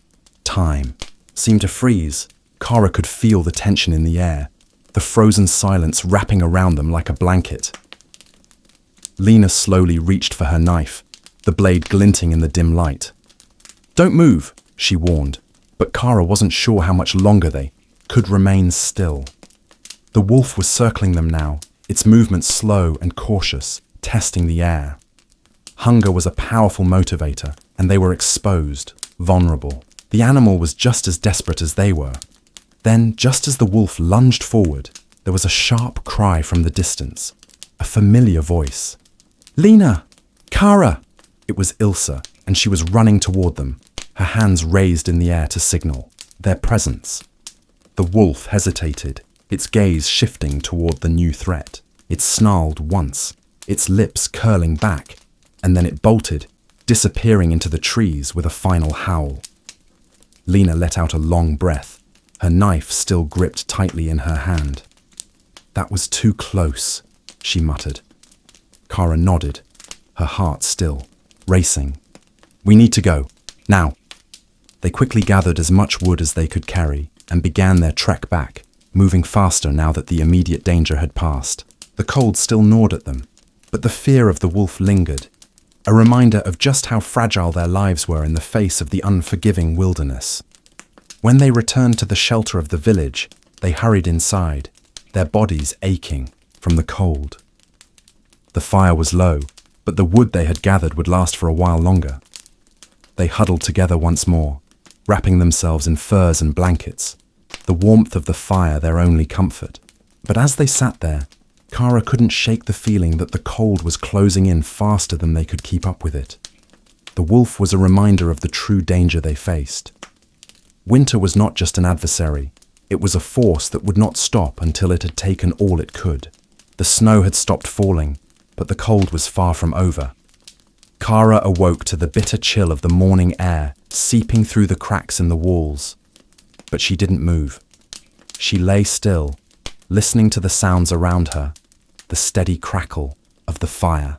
time seemed to freeze. Kara could feel the tension in the air, the frozen silence wrapping around them like a blanket. Lena slowly reached for her knife, the blade glinting in the dim light. "Don't move," she warned, but Kara wasn't sure how much longer they could remain still. The wolf was circling them now, its movements slow and cautious, testing the air. Hunger was a powerful motivator, and they were exposed, vulnerable. The animal was just as desperate as they were. Then, just as the wolf lunged forward, there was a sharp cry from the distance, a familiar voice. "Lena! Kara!" It was Ilsa, and she was running toward them, her hands raised in the air to signal their presence. The wolf hesitated, its gaze shifting toward the new threat. It snarled once, its lips curling back, and then it bolted, disappearing into the trees with a final howl. Lena let out a long breath, her knife still gripped tightly in her hand. "That was too close," she muttered. Kara nodded, her heart still, racing. "We need to go, now." They quickly gathered as much wood as they could carry and began their trek back, moving faster now that the immediate danger had passed. The cold still gnawed at them, but the fear of the wolf lingered, a reminder of just how fragile their lives were in the face of the unforgiving wilderness. When they returned to the shelter of the village, they hurried inside, their bodies aching from the cold. The fire was low, but the wood they had gathered would last for a while longer. They huddled together once more, wrapping themselves in furs and blankets, the warmth of the fire their only comfort. But as they sat there, Kara couldn't shake the feeling that the cold was closing in faster than they could keep up with it. The wolf was a reminder of the true danger they faced. Winter was not just an adversary, it was a force that would not stop until it had taken all it could. The snow had stopped falling, but the cold was far from over. Kara awoke to the bitter chill of the morning air seeping through the cracks in the walls. But she didn't move. She lay still, listening to the sounds around her, the steady crackle of the fire,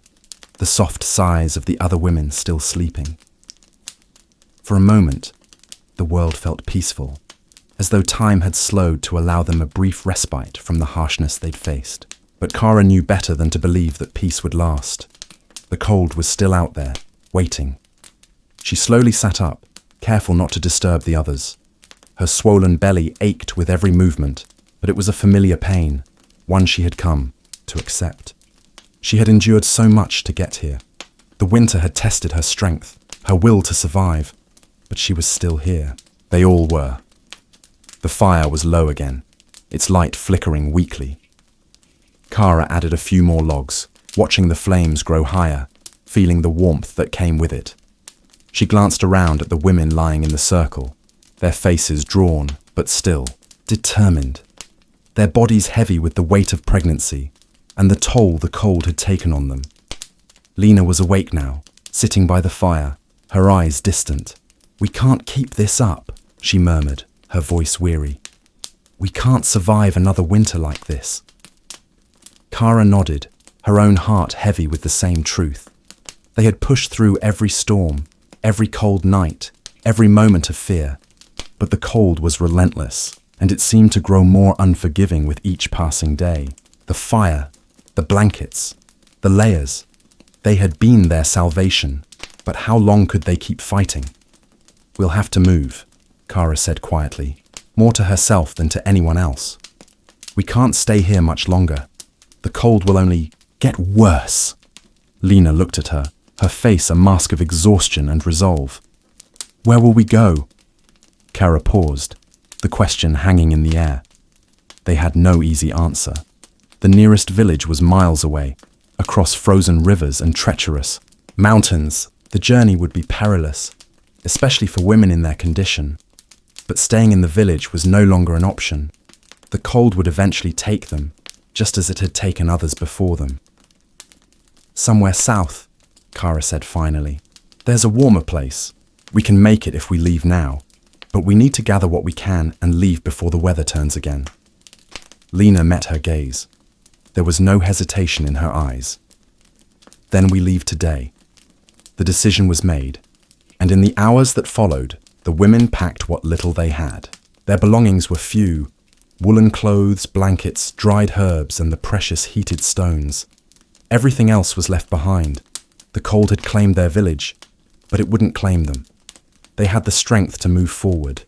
the soft sighs of the other women still sleeping. For a moment, the world felt peaceful, as though time had slowed to allow them a brief respite from the harshness they'd faced. But Kara knew better than to believe that peace would last. The cold was still out there, waiting. She slowly sat up, careful not to disturb the others. Her swollen belly ached with every movement, but it was a familiar pain, one she had come to accept. She had endured so much to get here. The winter had tested her strength, her will to survive, but she was still here. They all were. The fire was low again, its light flickering weakly. Kara added a few more logs, watching the flames grow higher, feeling the warmth that came with it. She glanced around at the women lying in the circle, their faces drawn, but still, determined. Their bodies heavy with the weight of pregnancy, and the toll the cold had taken on them. Lena was awake now, sitting by the fire, her eyes distant. "We can't keep this up," she murmured, her voice weary. "We can't survive another winter like this." Kara nodded, her own heart heavy with the same truth. They had pushed through every storm, every cold night, every moment of fear. But the cold was relentless, and it seemed to grow more unforgiving with each passing day. The fire, the blankets, the layers, they had been their salvation. But how long could they keep fighting? "We'll have to move," Kara said quietly, more to herself than to anyone else. "We can't stay here much longer. The cold will only get worse." Lena looked at her, her face a mask of exhaustion and resolve. "Where will we go?" Kara paused, the question hanging in the air. They had no easy answer. The nearest village was miles away, across frozen rivers and treacherous mountains. The journey would be perilous, especially for women in their condition. But staying in the village was no longer an option. The cold would eventually take them, just as it had taken others before them. "Somewhere south," Kara said finally. "There's a warmer place. We can make it if we leave now, but we need to gather what we can and leave before the weather turns again." Lena met her gaze. There was no hesitation in her eyes. "Then we leave today." The decision was made, and in the hours that followed, the women packed what little they had. Their belongings were few: woolen clothes, blankets, dried herbs, and the precious heated stones. Everything else was left behind. The cold had claimed their village, but it wouldn't claim them. They had the strength to move forward,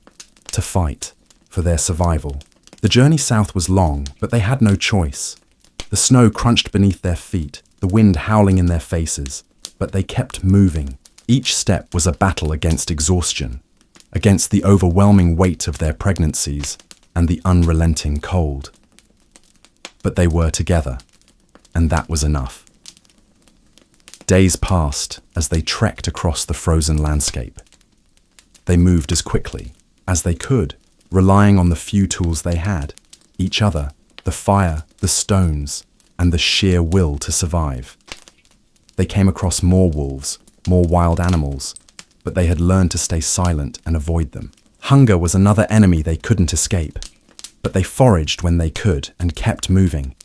to fight for their survival. The journey south was long, but they had no choice. The snow crunched beneath their feet, the wind howling in their faces, but they kept moving. Each step was a battle against exhaustion, against the overwhelming weight of their pregnancies and the unrelenting cold. But they were together, and that was enough. Days passed as they trekked across the frozen landscape. They moved as quickly as they could, relying on the few tools they had: each other, the fire, the stones, and the sheer will to survive. They came across more wolves, more wild animals, but they had learned to stay silent and avoid them. Hunger was another enemy they couldn't escape, but they foraged when they could and kept moving.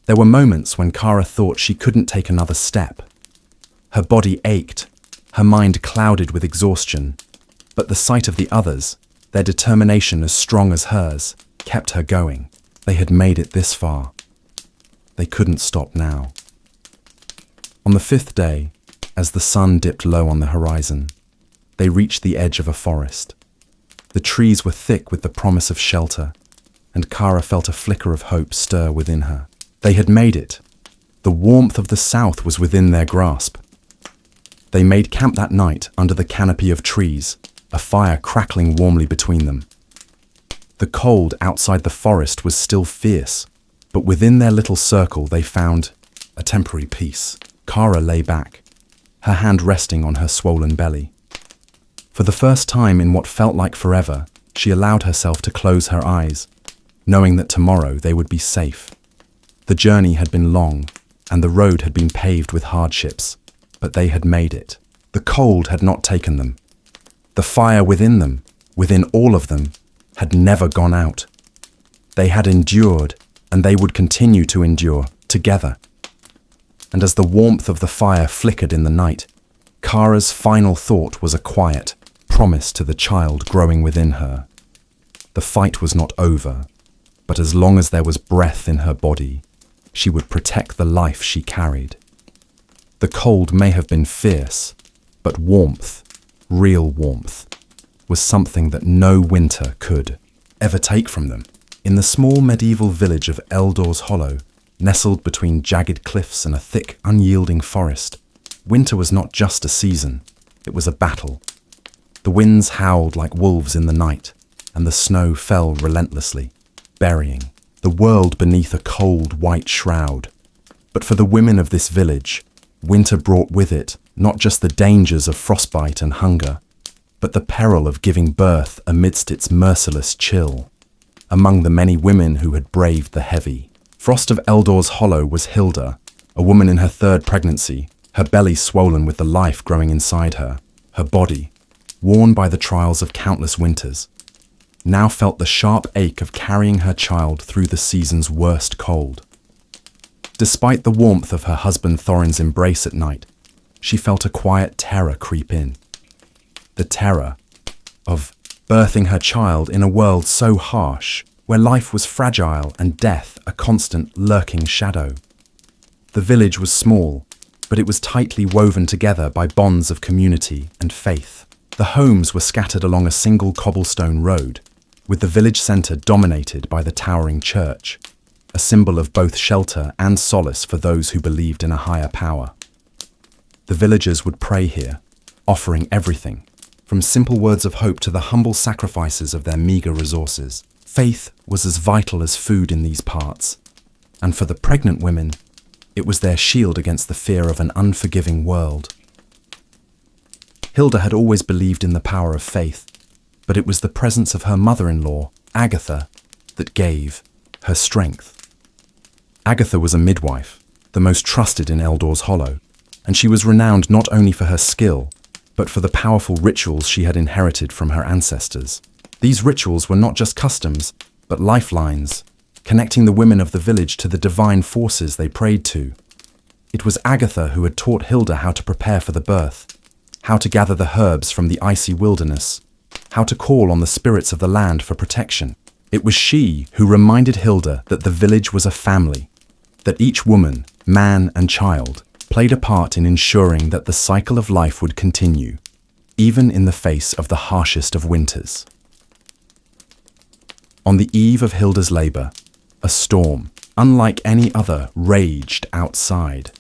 There were moments when Kara thought she couldn't take another step. Her body ached, her mind clouded with exhaustion, but the sight of the others, their determination as strong as hers, kept her going. They had made it this far. They couldn't stop now. On the 5th day, as the sun dipped low on the horizon, they reached the edge of a forest. The trees were thick with the promise of shelter, and Kara felt a flicker of hope stir within her. They had made it. The warmth of the south was within their grasp. They made camp that night under the canopy of trees, a fire crackling warmly between them. The cold outside the forest was still fierce, but within their little circle they found a temporary peace. Kara lay back, her hand resting on her swollen belly. For the first time in what felt like forever, she allowed herself to close her eyes, knowing that tomorrow they would be safe. The journey had been long, and the road had been paved with hardships, but they had made it. The cold had not taken them. The fire within them, within all of them, had never gone out. They had endured, and they would continue to endure, together. And as the warmth of the fire flickered in the night, Kara's final thought was a quiet promise to the child growing within her. The fight was not over, but as long as there was breath in her body, she would protect the life she carried. The cold may have been fierce, but warmth, real warmth, was something that no winter could ever take from them. In the small medieval village of Eldor's Hollow, nestled between jagged cliffs and a thick, unyielding forest, winter was not just a season, it was a battle. The winds howled like wolves in the night, and the snow fell relentlessly, burying the world beneath a cold white shroud. But for the women of this village, winter brought with it not just the dangers of frostbite and hunger, but the peril of giving birth amidst its merciless chill. Among the many women who had braved the heavy frost of Eldor's Hollow was Hilda, a woman in her third pregnancy, her belly swollen with the life growing inside her. Her body, worn by the trials of countless winters, now felt the sharp ache of carrying her child through the season's worst cold. Despite the warmth of her husband Thorin's embrace at night, she felt a quiet terror creep in. The terror of birthing her child in a world so harsh, where life was fragile and death a constant lurking shadow. The village was small, but it was tightly woven together by bonds of community and faith. The homes were scattered along a single cobblestone road, with the village centre dominated by the towering church, a symbol of both shelter and solace for those who believed in a higher power. The villagers would pray here, offering everything, from simple words of hope to the humble sacrifices of their meagre resources. Faith was as vital as food in these parts, and for the pregnant women, it was their shield against the fear of an unforgiving world. Hilda had always believed in the power of faith, but it was the presence of her mother-in-law, Agatha, that gave her strength. Agatha was a midwife, the most trusted in Eldor's Hollow, and she was renowned not only for her skill, but for the powerful rituals she had inherited from her ancestors. These rituals were not just customs, but lifelines, connecting the women of the village to the divine forces they prayed to. It was Agatha who had taught Hilda how to prepare for the birth, how to gather the herbs from the icy wilderness, how to call on the spirits of the land for protection. It was she who reminded Hilda that the village was a family, that each woman, man and child, played a part in ensuring that the cycle of life would continue, even in the face of the harshest of winters. On the eve of Hilda's labour, a storm, unlike any other, raged outside.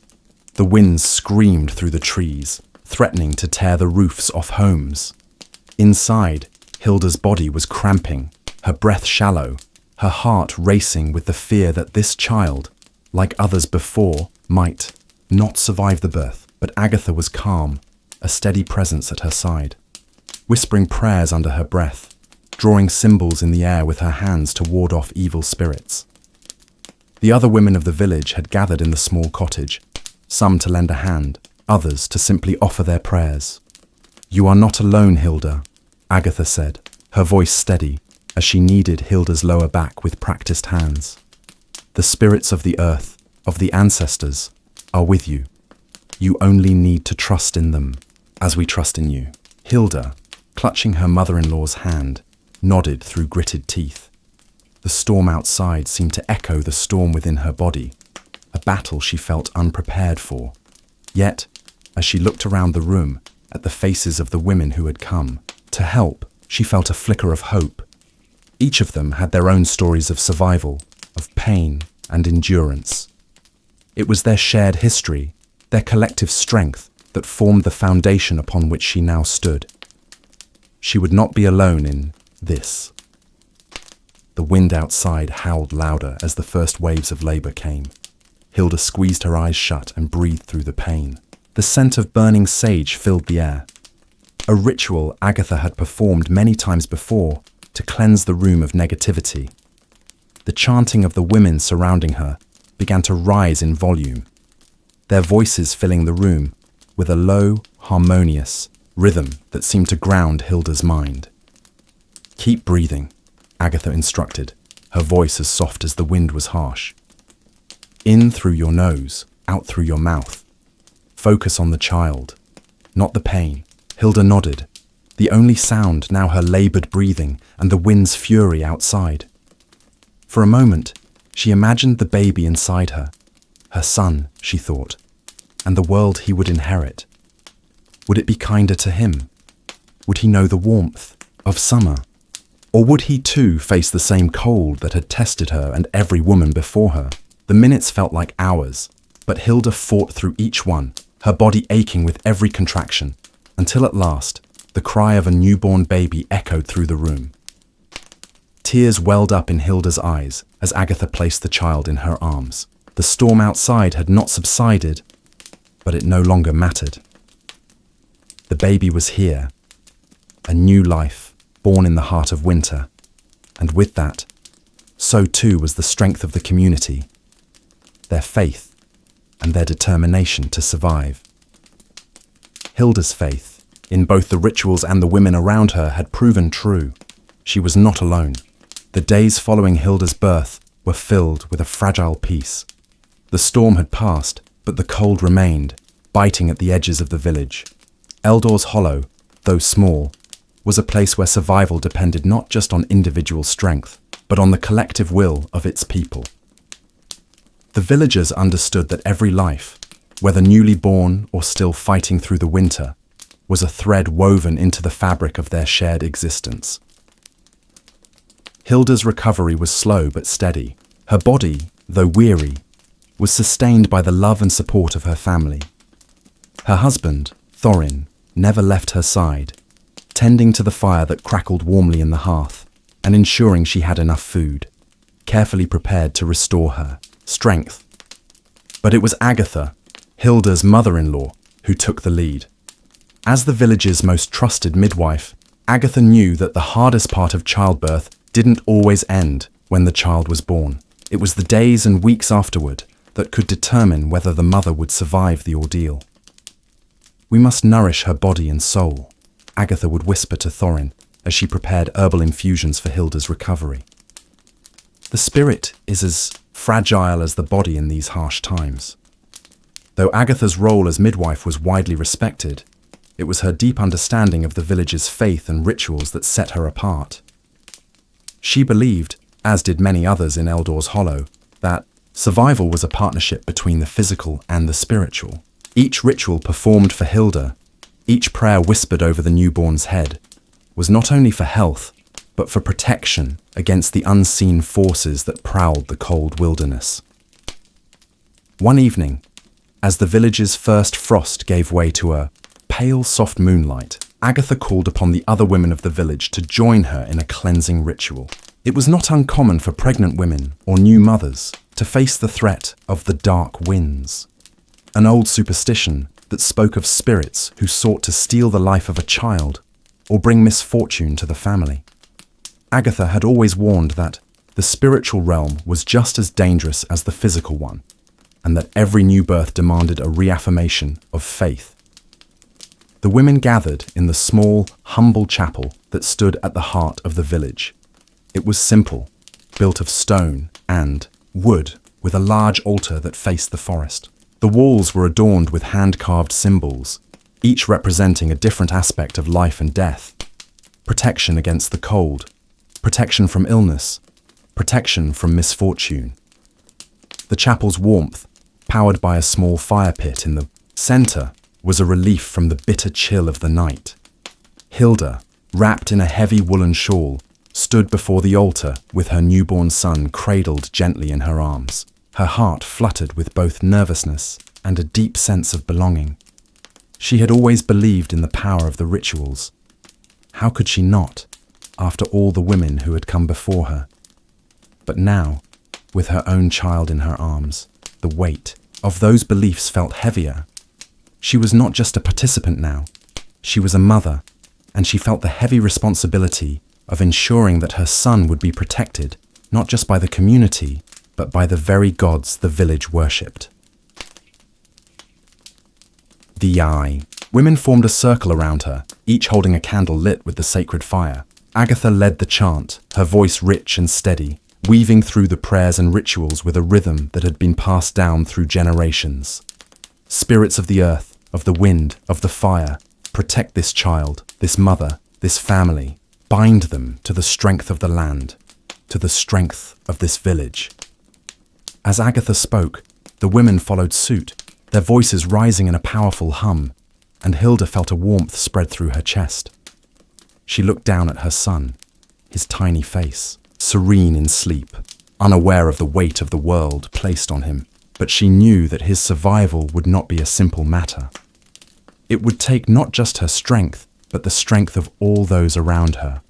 The winds screamed through the trees, threatening to tear the roofs off homes. Inside, Hilda's body was cramping, her breath shallow, her heart racing with the fear that this child, like others before, might not survive the birth. But Agatha was calm, a steady presence at her side, whispering prayers under her breath, drawing symbols in the air with her hands to ward off evil spirits. The other women of the village had gathered in the small cottage, some to lend a hand, others to simply offer their prayers. "You are not alone, Hilda," Agatha said, her voice steady as she kneaded Hilda's lower back with practiced hands. "The spirits of the earth, of the ancestors, are with you. You only need to trust in them, as we trust in you." Hilda, clutching her mother-in-law's hand, nodded through gritted teeth. The storm outside seemed to echo the storm within her body, a battle she felt unprepared for. Yet, as she looked around the room at the faces of the women who had come to help, she felt a flicker of hope. Each of them had their own stories of survival, of pain and endurance. It was their shared history, their collective strength, that formed the foundation upon which she now stood. She would not be alone in this. The wind outside howled louder as the first waves of labour came. Hilda squeezed her eyes shut and breathed through the pain. The scent of burning sage filled the air, a ritual Agatha had performed many times before to cleanse the room of negativity. The chanting of the women surrounding her began to rise in volume, their voices filling the room with a low, harmonious rhythm that seemed to ground Hilda's mind. "Keep breathing," Agatha instructed, her voice as soft as the wind was harsh. "In through your nose, out through your mouth. Focus on the child, not the pain." Hilda nodded, the only sound now her labored breathing and the wind's fury outside. For a moment, she imagined the baby inside her, her son, she thought, and the world he would inherit. Would it be kinder to him? Would he know the warmth of summer? Or would he too face the same cold that had tested her and every woman before her? The minutes felt like hours, but Hilda fought through each one, her body aching with every contraction, until at last, the cry of a newborn baby echoed through the room. Tears welled up in Hilda's eyes as Agatha placed the child in her arms. The storm outside had not subsided, but it no longer mattered. The baby was here, a new life, born in the heart of winter, and with that, so too was the strength of the community, their faith, and their determination to survive. Hilda's faith, in both the rituals and the women around her, had proven true. She was not alone. The days following Hilda's birth were filled with a fragile peace. The storm had passed, but the cold remained, biting at the edges of the village. Eldor's Hollow, though small, was a place where survival depended not just on individual strength, but on the collective will of its people. The villagers understood that every life, whether newly born or still fighting through the winter, was a thread woven into the fabric of their shared existence. Hilda's recovery was slow but steady. Her body, though weary, was sustained by the love and support of her family. Her husband, Thorin, never left her side, tending to the fire that crackled warmly in the hearth and ensuring she had enough food, carefully prepared to restore her strength. But it was Agatha, Hilda's mother-in-law, who took the lead. As the village's most trusted midwife, Agatha knew that the hardest part of childbirth didn't always end when the child was born. It was the days and weeks afterward that could determine whether the mother would survive the ordeal. "We must nourish her body and soul," Agatha would whisper to Thorin as she prepared herbal infusions for Hilda's recovery. "The spirit is as fragile as the body in these harsh times." Though Agatha's role as midwife was widely respected, it was her deep understanding of the village's faith and rituals that set her apart. She believed, as did many others in Eldor's Hollow, that survival was a partnership between the physical and the spiritual. Each ritual performed for Hilda, each prayer whispered over the newborn's head, was not only for health, but for protection against the unseen forces that prowled the cold wilderness. One evening, as the village's first frost gave way to a pale, soft moonlight, Agatha called upon the other women of the village to join her in a cleansing ritual. It was not uncommon for pregnant women or new mothers to face the threat of the dark winds, an old superstition that spoke of spirits who sought to steal the life of a child or bring misfortune to the family. Agatha had always warned that the spiritual realm was just as dangerous as the physical one, and that every new birth demanded a reaffirmation of faith. The women gathered in the small, humble chapel that stood at the heart of the village. It was simple, built of stone and wood, with a large altar that faced the forest. The walls were adorned with hand-carved symbols, each representing a different aspect of life and death. Protection against the cold, protection from illness, protection from misfortune. The chapel's warmth, powered by a small fire pit in the center, was a relief from the bitter chill of the night. Hilda, wrapped in a heavy woolen shawl, stood before the altar with her newborn son cradled gently in her arms. Her heart fluttered with both nervousness and a deep sense of belonging. She had always believed in the power of the rituals. How could she not, after all the women who had come before her? But now, with her own child in her arms, the weight of those beliefs felt heavier. She was not just a participant now, she was a mother, and she felt the heavy responsibility of ensuring that her son would be protected, not just by the community, but by the very gods the village worshipped. The Eye. Women formed a circle around her, each holding a candle lit with the sacred fire. Agatha led the chant, her voice rich and steady, weaving through the prayers and rituals with a rhythm that had been passed down through generations. Spirits of the earth, of the wind, of the fire, protect this child, this mother, this family. Bind them to the strength of the land, to the strength of this village. As Agatha spoke, the women followed suit, their voices rising in a powerful hum, and Hilda felt a warmth spread through her chest. She looked down at her son, his tiny face, serene in sleep, unaware of the weight of the world placed on him, but she knew that his survival would not be a simple matter. It would take not just her strength, but the strength of all those around her,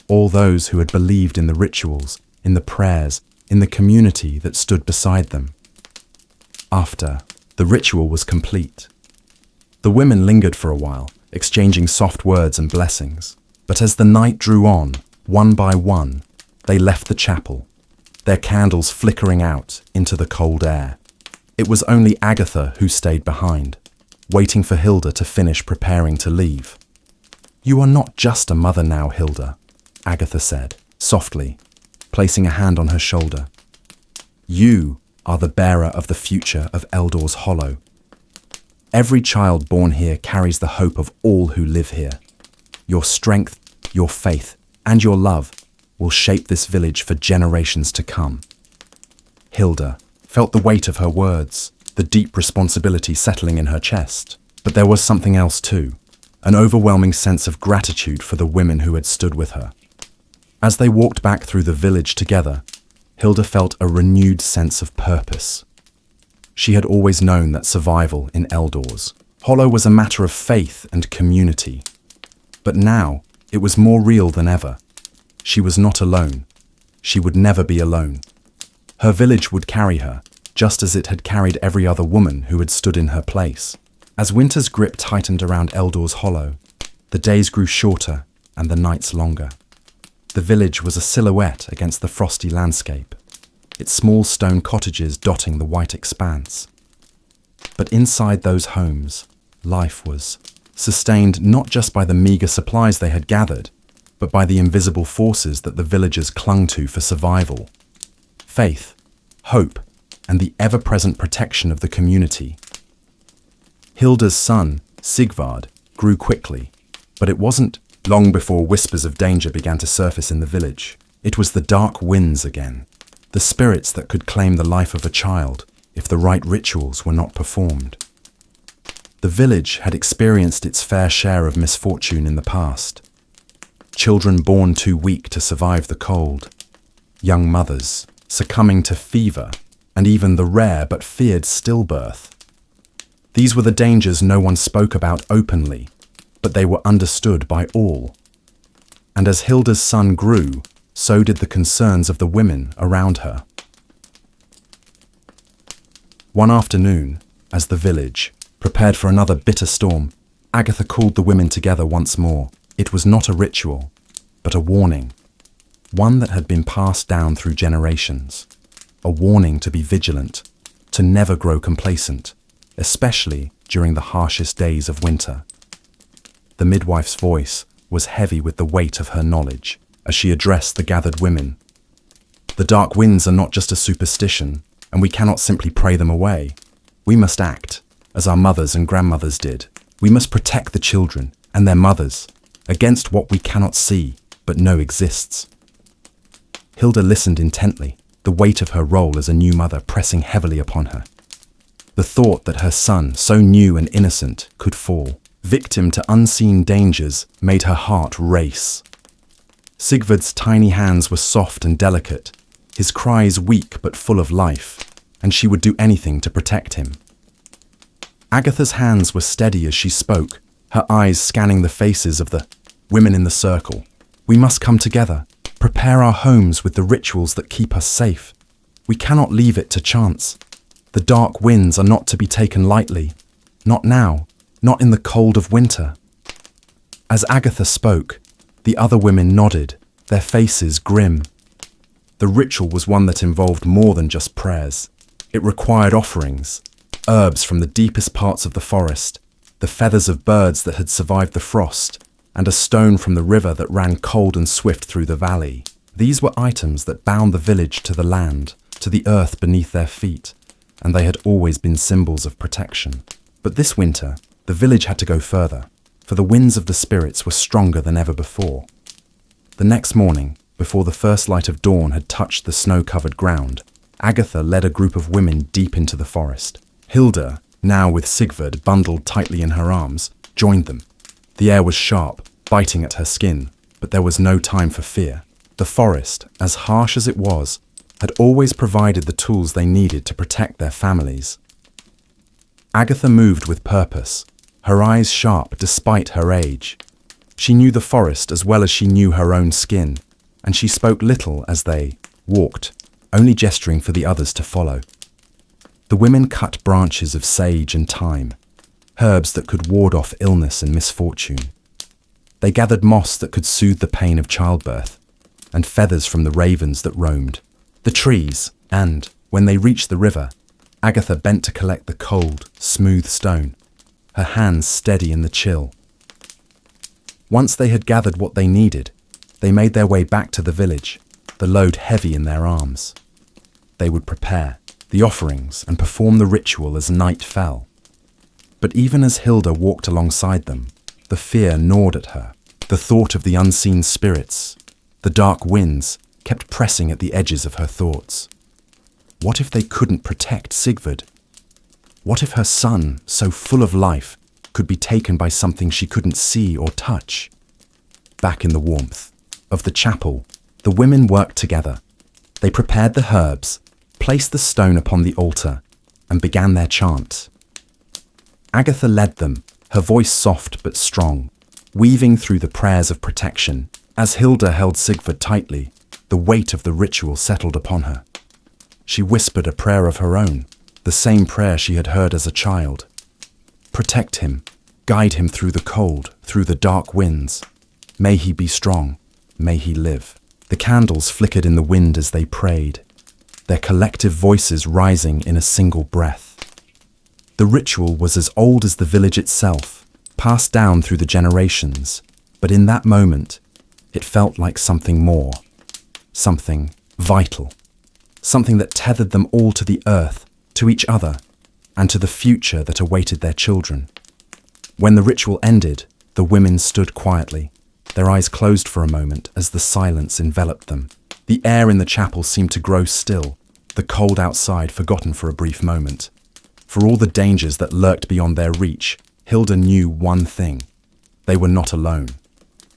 all those who had believed in the rituals, in the prayers, in the community that stood beside them. After, the ritual was complete. The women lingered for a while, exchanging soft words and blessings, but as the night drew on, one by one, they left the chapel, their candles flickering out into the cold air. It was only Agatha who stayed behind, waiting for Hilda to finish preparing to leave. "You are not just a mother now, Hilda," Agatha said, softly, placing a hand on her shoulder. "You are the bearer of the future of Eldor's Hollow. Every child born here carries the hope of all who live here. Your strength, your faith, and your love will shape this village for generations to come." Hilda felt the weight of her words, the deep responsibility settling in her chest. But there was something else too, an overwhelming sense of gratitude for the women who had stood with her. As they walked back through the village together, Hilda felt a renewed sense of purpose. She had always known that survival in Eldor's Hollow was a matter of faith and community. But now, it was more real than ever. She was not alone. She would never be alone. Her village would carry her, just as it had carried every other woman who had stood in her place. As winter's grip tightened around Eldor's Hollow, the days grew shorter and the nights longer. The village was a silhouette against the frosty landscape, its small stone cottages dotting the white expanse. But inside those homes, life was, sustained not just by the meagre supplies they had gathered, but by the invisible forces that the villagers clung to for survival. Faith, hope, and the ever-present protection of the community. Hilda's son, Sigvard, grew quickly, but it wasn't long before whispers of danger began to surface in the village. It was the dark winds again, the spirits that could claim the life of a child if the right rituals were not performed. The village had experienced its fair share of misfortune in the past. Children born too weak to survive the cold, young mothers succumbing to fever, and even the rare but feared stillbirth. These were the dangers no one spoke about openly, but they were understood by all. And as Hilda's son grew, so did the concerns of the women around her. One afternoon, as the village prepared for another bitter storm, Agatha called the women together once more. It was not a ritual, but a warning, one that had been passed down through generations. A warning to be vigilant, to never grow complacent, especially during the harshest days of winter. The midwife's voice was heavy with the weight of her knowledge as she addressed the gathered women. The dark winds are not just a superstition, and we cannot simply pray them away. We must act, as our mothers and grandmothers did. We must protect the children and their mothers against what we cannot see but know exists. Hilda listened intently, the weight of her role as a new mother pressing heavily upon her. The thought that her son, so new and innocent, could fall, victim to unseen dangers, made her heart race. Sigvard's tiny hands were soft and delicate, his cries weak but full of life, and she would do anything to protect him. Agatha's hands were steady as she spoke, her eyes scanning the faces of the women in the circle. "We must come together, prepare our homes with the rituals that keep us safe. We cannot leave it to chance. The dark winds are not to be taken lightly. Not now, not in the cold of winter." As Agatha spoke, the other women nodded, their faces grim. The ritual was one that involved more than just prayers. It required offerings, herbs from the deepest parts of the forest, the feathers of birds that had survived the frost, and a stone from the river that ran cold and swift through the valley. These were items that bound the village to the land, to the earth beneath their feet, and they had always been symbols of protection. But this winter, the village had to go further, for the winds of the spirits were stronger than ever before. The next morning, before the first light of dawn had touched the snow-covered ground, Agatha led a group of women deep into the forest. Hilda, now with Sigvard bundled tightly in her arms, joined them. The air was sharp, biting at her skin, but there was no time for fear. The forest, as harsh as it was, had always provided the tools they needed to protect their families. Agatha moved with purpose, her eyes sharp despite her age. She knew the forest as well as she knew her own skin, and she spoke little as they walked, only gesturing for the others to follow. The women cut branches of sage and thyme, herbs that could ward off illness and misfortune. They gathered moss that could soothe the pain of childbirth, and feathers from the ravens that roamed the trees, and, when they reached the river, Agatha bent to collect the cold, smooth stone, her hands steady in the chill. Once they had gathered what they needed, they made their way back to the village, the load heavy in their arms. They would prepare the offerings and perform the ritual as night fell. But even as Hilda walked alongside them, the fear gnawed at her. The thought of the unseen spirits, the dark winds, kept pressing at the edges of her thoughts. What if they couldn't protect Sigvard? What if her son, so full of life, could be taken by something she couldn't see or touch? Back in the warmth of the chapel, the women worked together. They prepared the herbs, placed the stone upon the altar, and began their chant. Agatha led them, her voice soft but strong, weaving through the prayers of protection. As Hilda held Sigvard tightly, the weight of the ritual settled upon her. She whispered a prayer of her own, the same prayer she had heard as a child. Protect him, guide him through the cold, through the dark winds. May he be strong, may he live. The candles flickered in the wind as they prayed, their collective voices rising in a single breath. The ritual was as old as the village itself, passed down through the generations, but in that moment, it felt like something more, something vital, something that tethered them all to the earth, to each other, and to the future that awaited their children. When the ritual ended, the women stood quietly, their eyes closed for a moment as the silence enveloped them. The air in the chapel seemed to grow still, the cold outside forgotten for a brief moment. For all the dangers that lurked beyond their reach, Hilda knew one thing: they were not alone.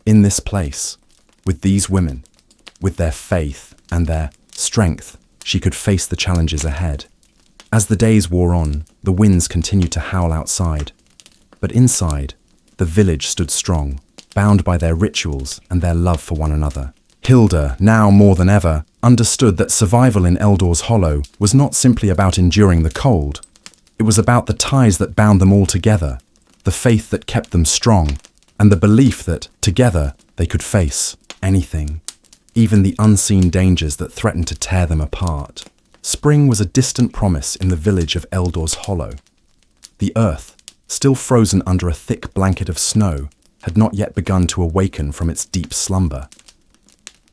In this place, with these women, with their faith and their strength, she could face the challenges ahead. As the days wore on, the winds continued to howl outside. But inside, the village stood strong, bound by their rituals and their love for one another. Hilda, now more than ever, understood that survival in Eldor's Hollow was not simply about enduring the cold. It was about the ties that bound them all together, the faith that kept them strong, and the belief that, together, they could face anything, even the unseen dangers that threatened to tear them apart. Spring was a distant promise in the village of Eldor's Hollow. The earth, still frozen under a thick blanket of snow, had not yet begun to awaken from its deep slumber.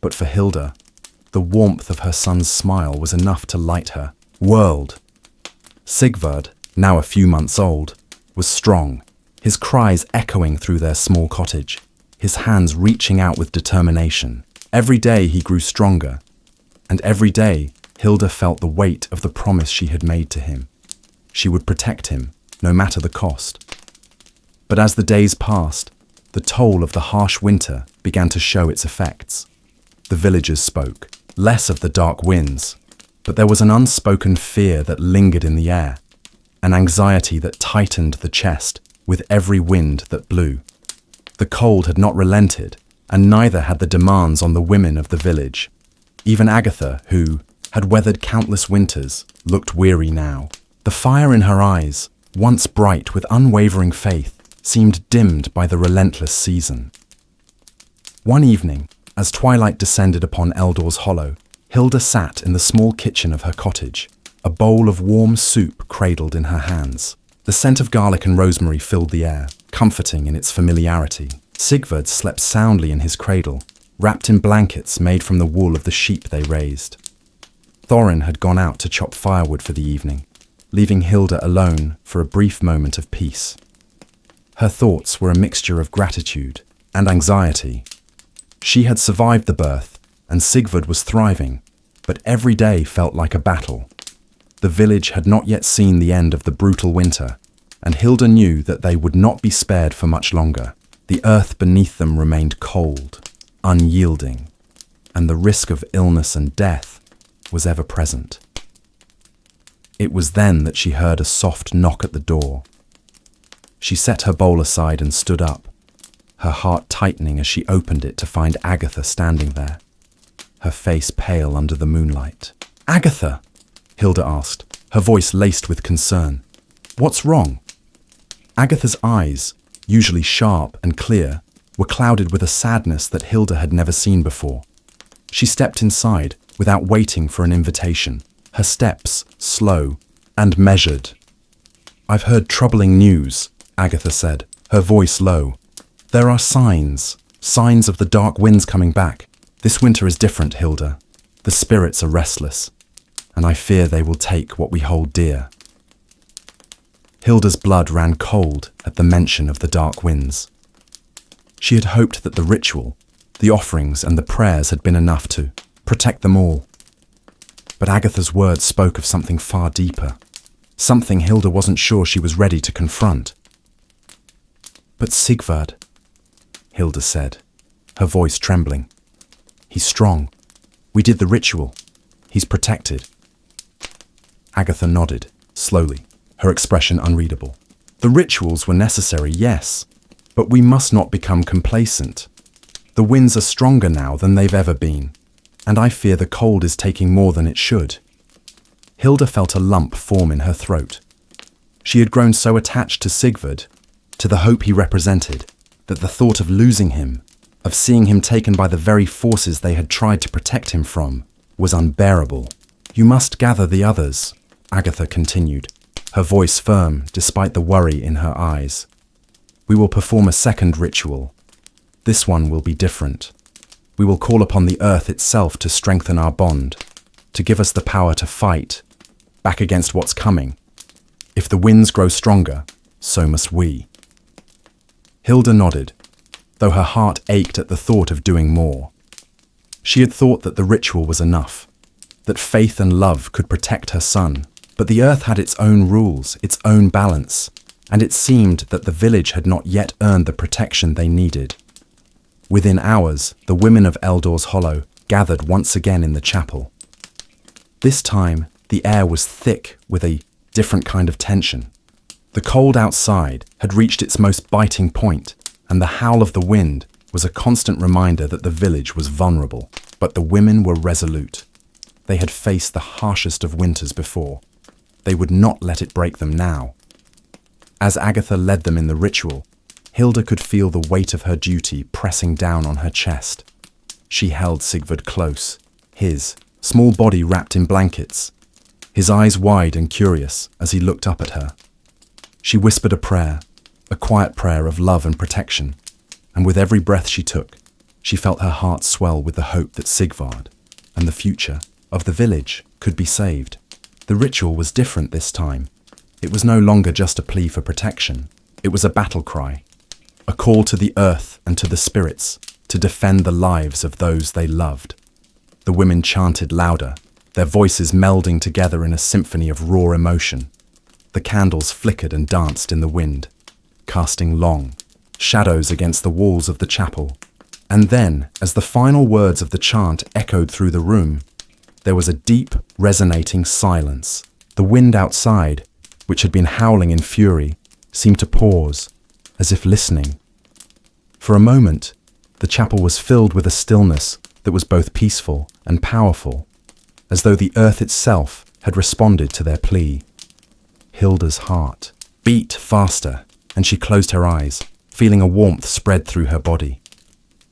But for Hilda, the warmth of her son's smile was enough to light her world. Sigvard, now a few months old, was strong, his cries echoing through their small cottage, his hands reaching out with determination. Every day he grew stronger, and every day Hilda felt the weight of the promise she had made to him. She would protect him, no matter the cost. But as the days passed, the toll of the harsh winter began to show its effects. The villagers spoke, less of the dark winds, but there was an unspoken fear that lingered in the air, an anxiety that tightened the chest with every wind that blew. The cold had not relented, and neither had the demands on the women of the village. Even Agatha, who had weathered countless winters, looked weary now. The fire in her eyes, once bright with unwavering faith, seemed dimmed by the relentless season. One evening, as twilight descended upon Eldor's Hollow, Hilda sat in the small kitchen of her cottage, a bowl of warm soup cradled in her hands. The scent of garlic and rosemary filled the air, comforting in its familiarity. Sigvard slept soundly in his cradle, wrapped in blankets made from the wool of the sheep they raised. Thorin had gone out to chop firewood for the evening, leaving Hilda alone for a brief moment of peace. Her thoughts were a mixture of gratitude and anxiety. She had survived the birth, and Sigvard was thriving, but every day felt like a battle. The village had not yet seen the end of the brutal winter, and Hilda knew that they would not be spared for much longer. The earth beneath them remained cold, unyielding, and the risk of illness and death was ever present. It was then that she heard a soft knock at the door. She set her bowl aside and stood up, her heart tightening as she opened it to find Agatha standing there, her face pale under the moonlight. "Agatha!" Hilda asked, her voice laced with concern. "What's wrong?" Agatha's eyes, usually sharp and clear, were clouded with a sadness that Hilda had never seen before. She stepped inside without waiting for an invitation, her steps slow and measured. "I've heard troubling news," Agatha said, her voice low. "There are signs of the dark winds coming back. This winter is different, Hilda. The spirits are restless, and I fear they will take what we hold dear." Hilda's blood ran cold at the mention of the dark winds. She had hoped that the ritual, the offerings and the prayers had been enough to protect them all. But Agatha's words spoke of something far deeper, something Hilda wasn't sure she was ready to confront. "But Sigvard," Hilda said, her voice trembling. "He's strong. We did the ritual. He's protected." Agatha nodded, slowly, her expression unreadable. "The rituals were necessary, yes, but we must not become complacent. The winds are stronger now than they've ever been, and I fear the cold is taking more than it should." Hilda felt a lump form in her throat. She had grown so attached to Sigvard, to the hope he represented, that the thought of losing him, of seeing him taken by the very forces they had tried to protect him from, was unbearable. "You must gather the others," Agatha continued, her voice firm despite the worry in her eyes. "We will perform a second ritual. This one will be different. We will call upon the earth itself to strengthen our bond, to give us the power to fight, back against what's coming. If the winds grow stronger, so must we." Hilda nodded, though her heart ached at the thought of doing more. She had thought that the ritual was enough, that faith and love could protect her son, but the earth had its own rules, its own balance, and it seemed that the village had not yet earned the protection they needed. Within hours, the women of Eldor's Hollow gathered once again in the chapel. This time, the air was thick with a different kind of tension. The cold outside had reached its most biting point, and the howl of the wind was a constant reminder that the village was vulnerable. But the women were resolute. They had faced the harshest of winters before. They would not let it break them now. As Agatha led them in the ritual, Hilda could feel the weight of her duty pressing down on her chest. She held Sigvard close, his small body wrapped in blankets, his eyes wide and curious as he looked up at her. She whispered a prayer, a quiet prayer of love and protection, and with every breath she took, she felt her heart swell with the hope that Sigvard and the future of the village could be saved. The ritual was different this time. It was no longer just a plea for protection. It was a battle cry, a call to the earth and to the spirits to defend the lives of those they loved. The women chanted louder, their voices melding together in a symphony of raw emotion. The candles flickered and danced in the wind, casting long shadows against the walls of the chapel. And then, as the final words of the chant echoed through the room, there was a deep, resonating silence. The wind outside, which had been howling in fury, seemed to pause, as if listening. For a moment, the chapel was filled with a stillness that was both peaceful and powerful, as though the earth itself had responded to their plea. Hilda's heart beat faster, and she closed her eyes, feeling a warmth spread through her body.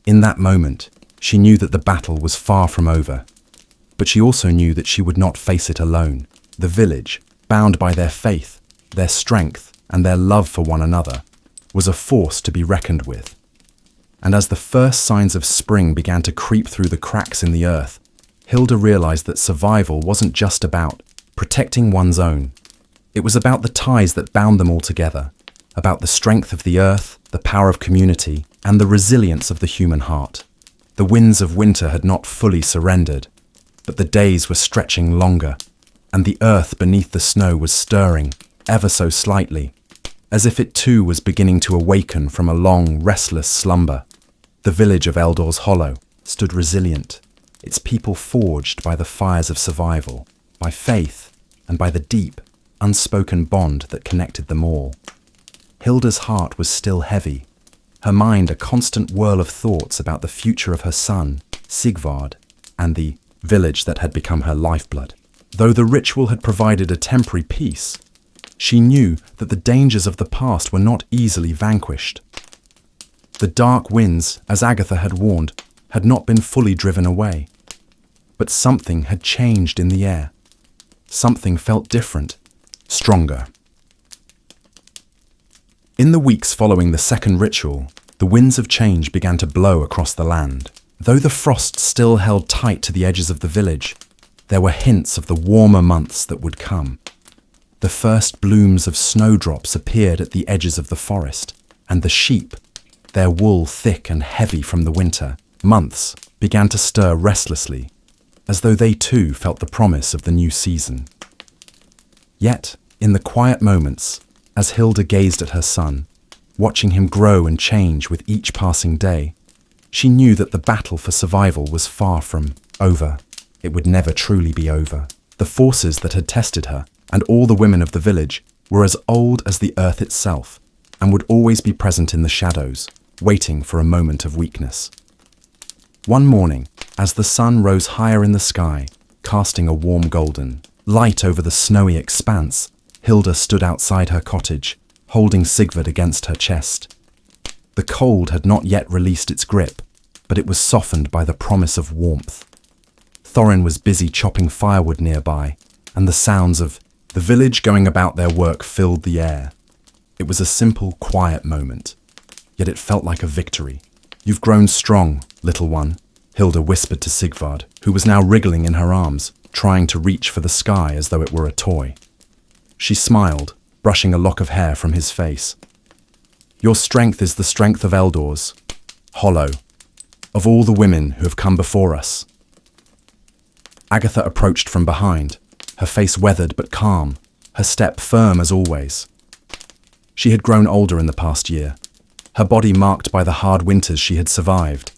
In that moment, she knew that the battle was far from over. But she also knew that she would not face it alone. The village, bound by their faith, their strength, and their love for one another, was a force to be reckoned with. And as the first signs of spring began to creep through the cracks in the earth, Hilda realized that survival wasn't just about protecting one's own. It was about the ties that bound them all together, about the strength of the earth, the power of community, and the resilience of the human heart. The winds of winter had not fully surrendered, but the days were stretching longer, and the earth beneath the snow was stirring, ever so slightly, as if it too was beginning to awaken from a long, restless slumber. The village of Eldor's Hollow stood resilient, its people forged by the fires of survival, by faith, and by the deep, unspoken bond that connected them all. Hilda's heart was still heavy, her mind a constant whirl of thoughts about the future of her son, Sigvard, and the village that had become her lifeblood. Though the ritual had provided a temporary peace, she knew that the dangers of the past were not easily vanquished. The dark winds, as Agatha had warned, had not been fully driven away. But something had changed in the air. Something felt different, stronger. In the weeks following the second ritual, the winds of change began to blow across the land. Though the frost still held tight to the edges of the village, there were hints of the warmer months that would come. The first blooms of snowdrops appeared at the edges of the forest, and the sheep, their wool thick and heavy from the winter months, began to stir restlessly, as though they too felt the promise of the new season. Yet, in the quiet moments, as Hilda gazed at her son, watching him grow and change with each passing day, she knew that the battle for survival was far from over. It would never truly be over. The forces that had tested her, and all the women of the village, were as old as the earth itself, and would always be present in the shadows, waiting for a moment of weakness. One morning, as the sun rose higher in the sky, casting a warm golden light over the snowy expanse, Hilda stood outside her cottage, holding Sigvard against her chest. The cold had not yet released its grip, but it was softened by the promise of warmth. Thorin was busy chopping firewood nearby, and the sounds of the village going about their work filled the air. It was a simple, quiet moment, yet it felt like a victory. "You've grown strong, little one," Hilda whispered to Sigvard, who was now wriggling in her arms, trying to reach for the sky as though it were a toy. She smiled, brushing a lock of hair from his face. "Your strength is the strength of Eldor's Hollow, of all the women who have come before us." Agatha approached from behind, her face weathered but calm, her step firm as always. She had grown older in the past year, her body marked by the hard winters she had survived,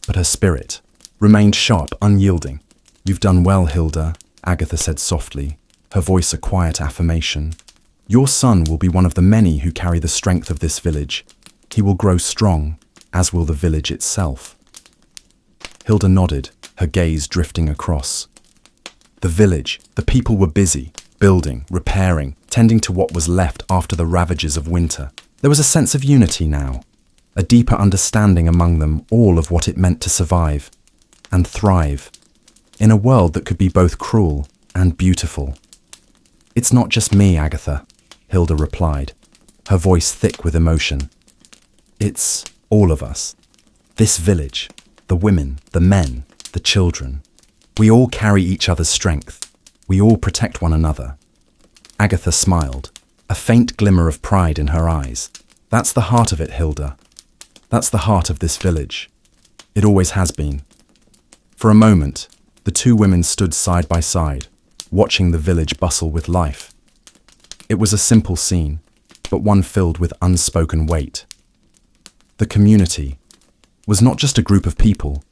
but her spirit remained sharp, unyielding. "You've done well, Hilda," Agatha said softly, her voice a quiet affirmation. "Your son will be one of the many who carry the strength of this village. He will grow strong, as will the village itself." Hilda nodded, her gaze drifting across. The village, the people were busy, building, repairing, tending to what was left after the ravages of winter. There was a sense of unity now, a deeper understanding among them all of what it meant to survive and thrive in a world that could be both cruel and beautiful. "It's not just me, Agatha," Hilda replied, her voice thick with emotion. "It's all of us. This village, the women, the men, the children. We all carry each other's strength. We all protect one another." Agatha smiled, a faint glimmer of pride in her eyes. "That's the heart of it, Hilda. That's the heart of this village. It always has been." For a moment, the two women stood side by side, watching the village bustle with life. It was a simple scene, but one filled with unspoken weight. The community was not just a group of people.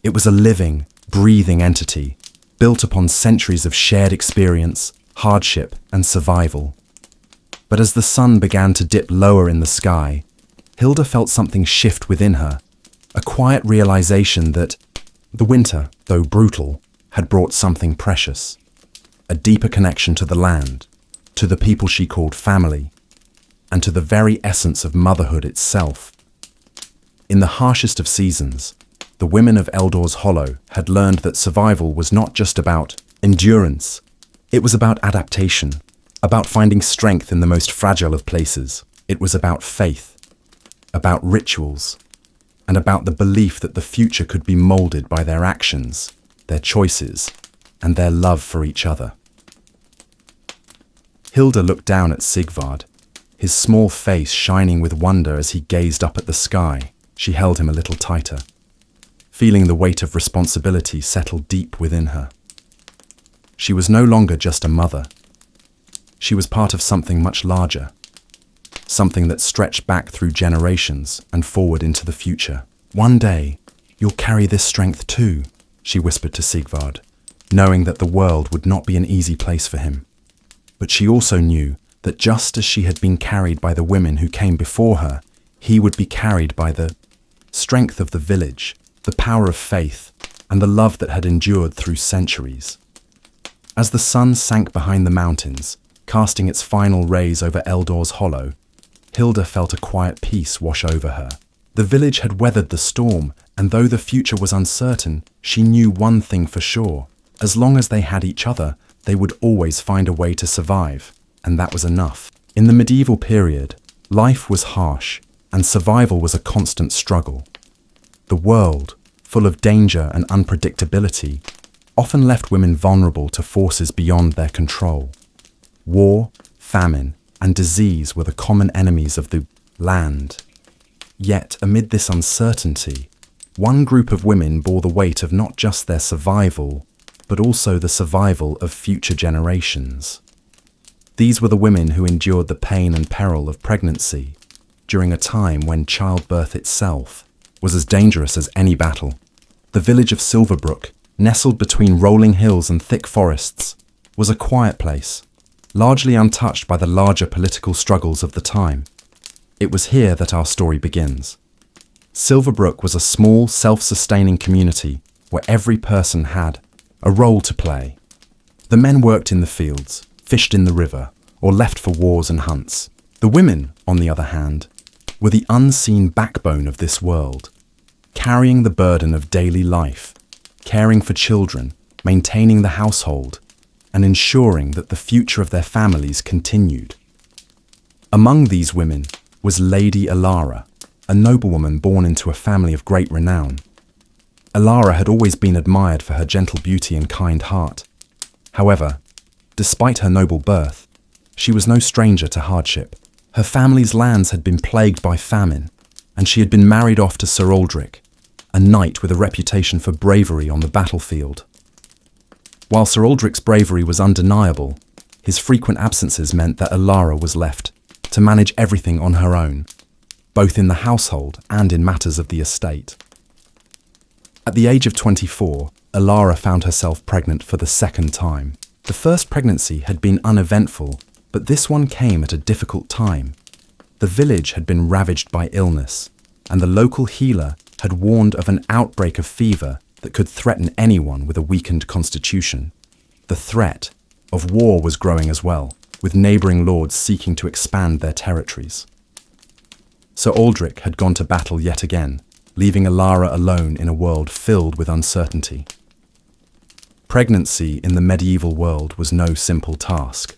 It was a living, breathing entity, built upon centuries of shared experience, hardship, and survival. But as the sun began to dip lower in the sky, Hilda felt something shift within her, a quiet realization that the winter, though brutal, had brought something precious, a deeper connection to the land, to the people she called family, and to the very essence of motherhood itself. In the harshest of seasons, The women of Eldor's Hollow had learned that survival was not just about endurance. It was about adaptation, about finding strength in the most fragile of places. It was about faith, about rituals, and about the belief that the future could be molded by their actions, their choices, and their love for each other. Hilda looked down at Sigvard, his small face shining with wonder as he gazed up at the sky. She held him a little tighter, feeling the weight of responsibility settle deep within her. She was no longer just a mother. She was part of something much larger, something that stretched back through generations and forward into the future. One day, you'll carry this strength too, she whispered to Sigvard, knowing that the world would not be an easy place for him. But she also knew that just as she had been carried by the women who came before her, he would be carried by the strength of the village, the power of faith, and the love that had endured through centuries. As the sun sank behind the mountains, casting its final rays over Eldor's Hollow, Hilda felt a quiet peace wash over her. The village had weathered the storm, and though the future was uncertain, she knew one thing for sure. As long as they had each other, they would always find a way to survive, and that was enough. In the medieval period, life was harsh, and survival was a constant struggle. The world, full of danger and unpredictability, often left women vulnerable to forces beyond their control. War, famine, and disease were the common enemies of the land. Yet, amid this uncertainty, one group of women bore the weight of not just their survival, but also the survival of future generations. These were the women who endured the pain and peril of pregnancy during a time when childbirth itself was as dangerous as any battle. The village of Silverbrook, nestled between rolling hills and thick forests, was a quiet place, largely untouched by the larger political struggles of the time. It was here that our story begins. Silverbrook was a small, self-sustaining community where every person had a role to play. The men worked in the fields, fished in the river, or left for wars and hunts. The women, on the other hand, were the unseen backbone of this world, carrying the burden of daily life, caring for children, maintaining the household, and ensuring that the future of their families continued. Among these women was Lady Alara, a noblewoman born into a family of great renown. Alara had always been admired for her gentle beauty and kind heart. However, despite her noble birth, she was no stranger to hardship. Her family's lands had been plagued by famine, and she had been married off to Sir Aldrich, a knight with a reputation for bravery on the battlefield. While Sir Aldrich's bravery was undeniable, his frequent absences meant that Alara was left to manage everything on her own, both in the household and in matters of the estate. At the age of 24, Alara found herself pregnant for the second time. The first pregnancy had been uneventful, but this one came at a difficult time. The village had been ravaged by illness, and the local healer had warned of an outbreak of fever that could threaten anyone with a weakened constitution. The threat of war was growing as well, with neighbouring lords seeking to expand their territories. Sir Aldrich had gone to battle yet again, leaving Alara alone in a world filled with uncertainty. Pregnancy in the medieval world was no simple task.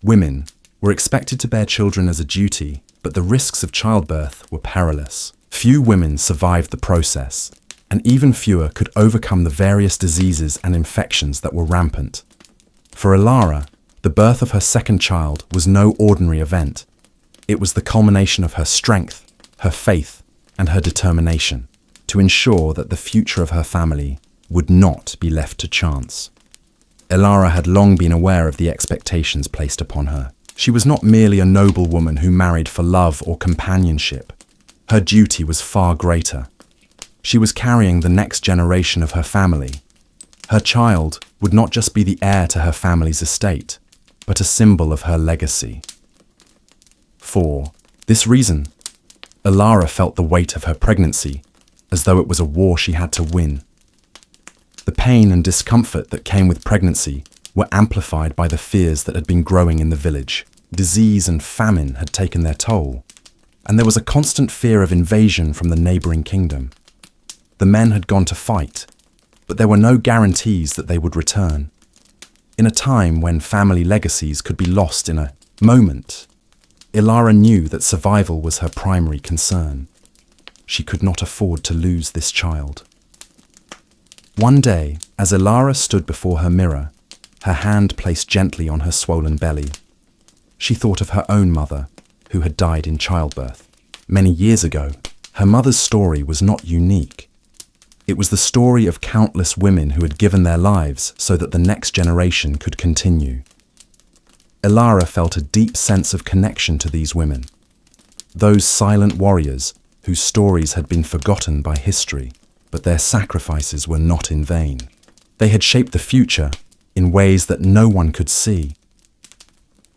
Women were expected to bear children as a duty, but the risks of childbirth were perilous. Few women survived the process, and even fewer could overcome the various diseases and infections that were rampant. For Alara, the birth of her second child was no ordinary event. It was the culmination of her strength, her faith, and her determination to ensure that the future of her family would not be left to chance. Alara had long been aware of the expectations placed upon her. She was not merely a noble woman who married for love or companionship. Her duty was far greater. She was carrying the next generation of her family. Her child would not just be the heir to her family's estate, but a symbol of her legacy. For this reason, Alara felt the weight of her pregnancy as though it was a war she had to win. The pain and discomfort that came with pregnancy were amplified by the fears that had been growing in the village. Disease and famine had taken their toll, and there was a constant fear of invasion from the neighbouring kingdom. The men had gone to fight, but there were no guarantees that they would return. In a time when family legacies could be lost in a moment, Ilara knew that survival was her primary concern. She could not afford to lose this child. One day, as Ilara stood before her mirror, her hand placed gently on her swollen belly, she thought of her own mother, who had died in childbirth. Many years ago, her mother's story was not unique. It was the story of countless women who had given their lives so that the next generation could continue. Ilara felt a deep sense of connection to these women, those silent warriors whose stories had been forgotten by history, but their sacrifices were not in vain. They had shaped the future in ways that no one could see.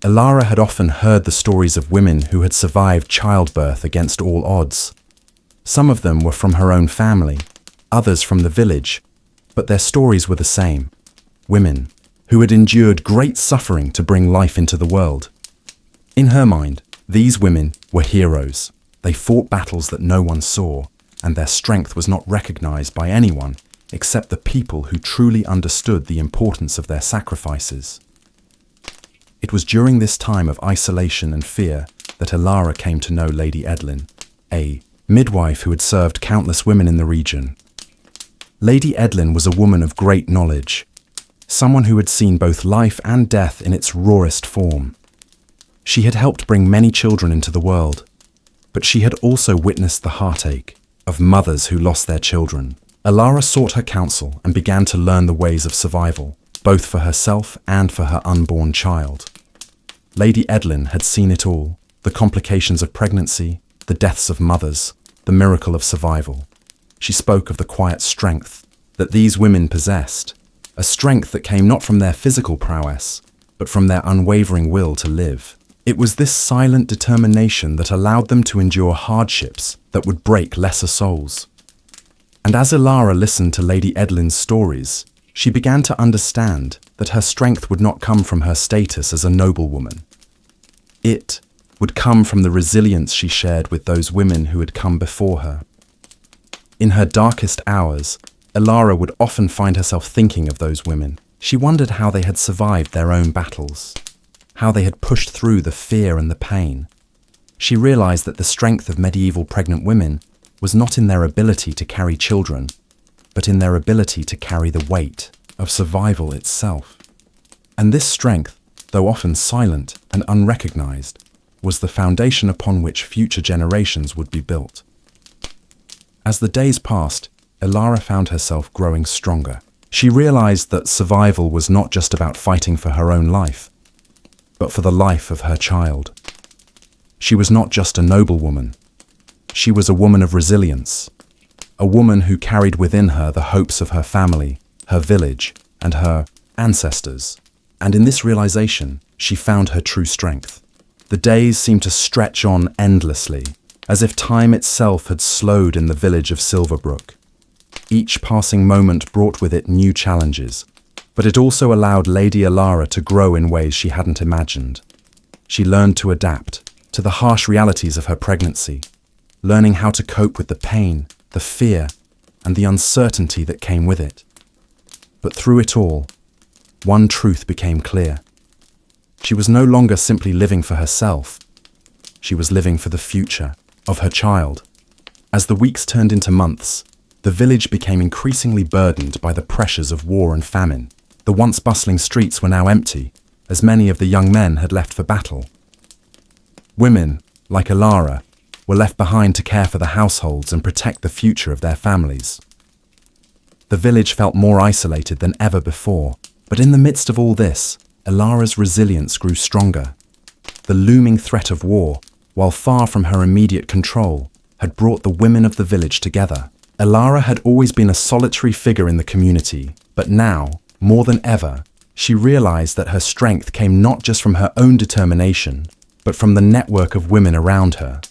Ilara had often heard the stories of women who had survived childbirth against all odds. Some of them were from her own family, others from the village, but their stories were the same. Women who had endured great suffering to bring life into the world. In her mind, these women were heroes. They fought battles that no one saw, and their strength was not recognized by anyone except the people who truly understood the importance of their sacrifices. It was during this time of isolation and fear that Ilara came to know Lady Edlin, a midwife who had served countless women in the region. Lady Edlin was a woman of great knowledge, someone who had seen both life and death in its rawest form. She had helped bring many children into the world, but she had also witnessed the heartache of mothers who lost their children. Ilara sought her counsel and began to learn the ways of survival, both for herself and for her unborn child. Lady Edlin had seen it all, the complications of pregnancy, the deaths of mothers, the miracle of survival. She spoke of the quiet strength that these women possessed, a strength that came not from their physical prowess, but from their unwavering will to live. It was this silent determination that allowed them to endure hardships that would break lesser souls. And as Ilara listened to Lady Edlin's stories, she began to understand that her strength would not come from her status as a noblewoman. It would come from the resilience she shared with those women who had come before her. In her darkest hours, Ilara would often find herself thinking of those women. She wondered how they had survived their own battles, how they had pushed through the fear and the pain. She realized that the strength of medieval pregnant women was not in their ability to carry children, but in their ability to carry the weight of survival itself. And this strength, though often silent and unrecognized, was the foundation upon which future generations would be built. As the days passed, Ilara found herself growing stronger. She realized that survival was not just about fighting for her own life, but for the life of her child. She was not just a noblewoman. She was a woman of resilience, a woman who carried within her the hopes of her family, her village, and her ancestors. And in this realization, she found her true strength. The days seemed to stretch on endlessly, as if time itself had slowed in the village of Silverbrook. Each passing moment brought with it new challenges, but it also allowed Lady Ilara to grow in ways she hadn't imagined. She learned to adapt to the harsh realities of her pregnancy, learning how to cope with the pain, the fear, and the uncertainty that came with it. But through it all, one truth became clear. She was no longer simply living for herself. She was living for the future of her child. As the weeks turned into months, the village became increasingly burdened by the pressures of war and famine. The once bustling streets were now empty, as many of the young men had left for battle. Women, like Ilara, were left behind to care for the households and protect the future of their families. The village felt more isolated than ever before, but in the midst of all this, Ilara's resilience grew stronger. The looming threat of war, while far from her immediate control, had brought the women of the village together. Ilara had always been a solitary figure in the community, but now, more than ever, she realized that her strength came not just from her own determination, but from the network of women around her.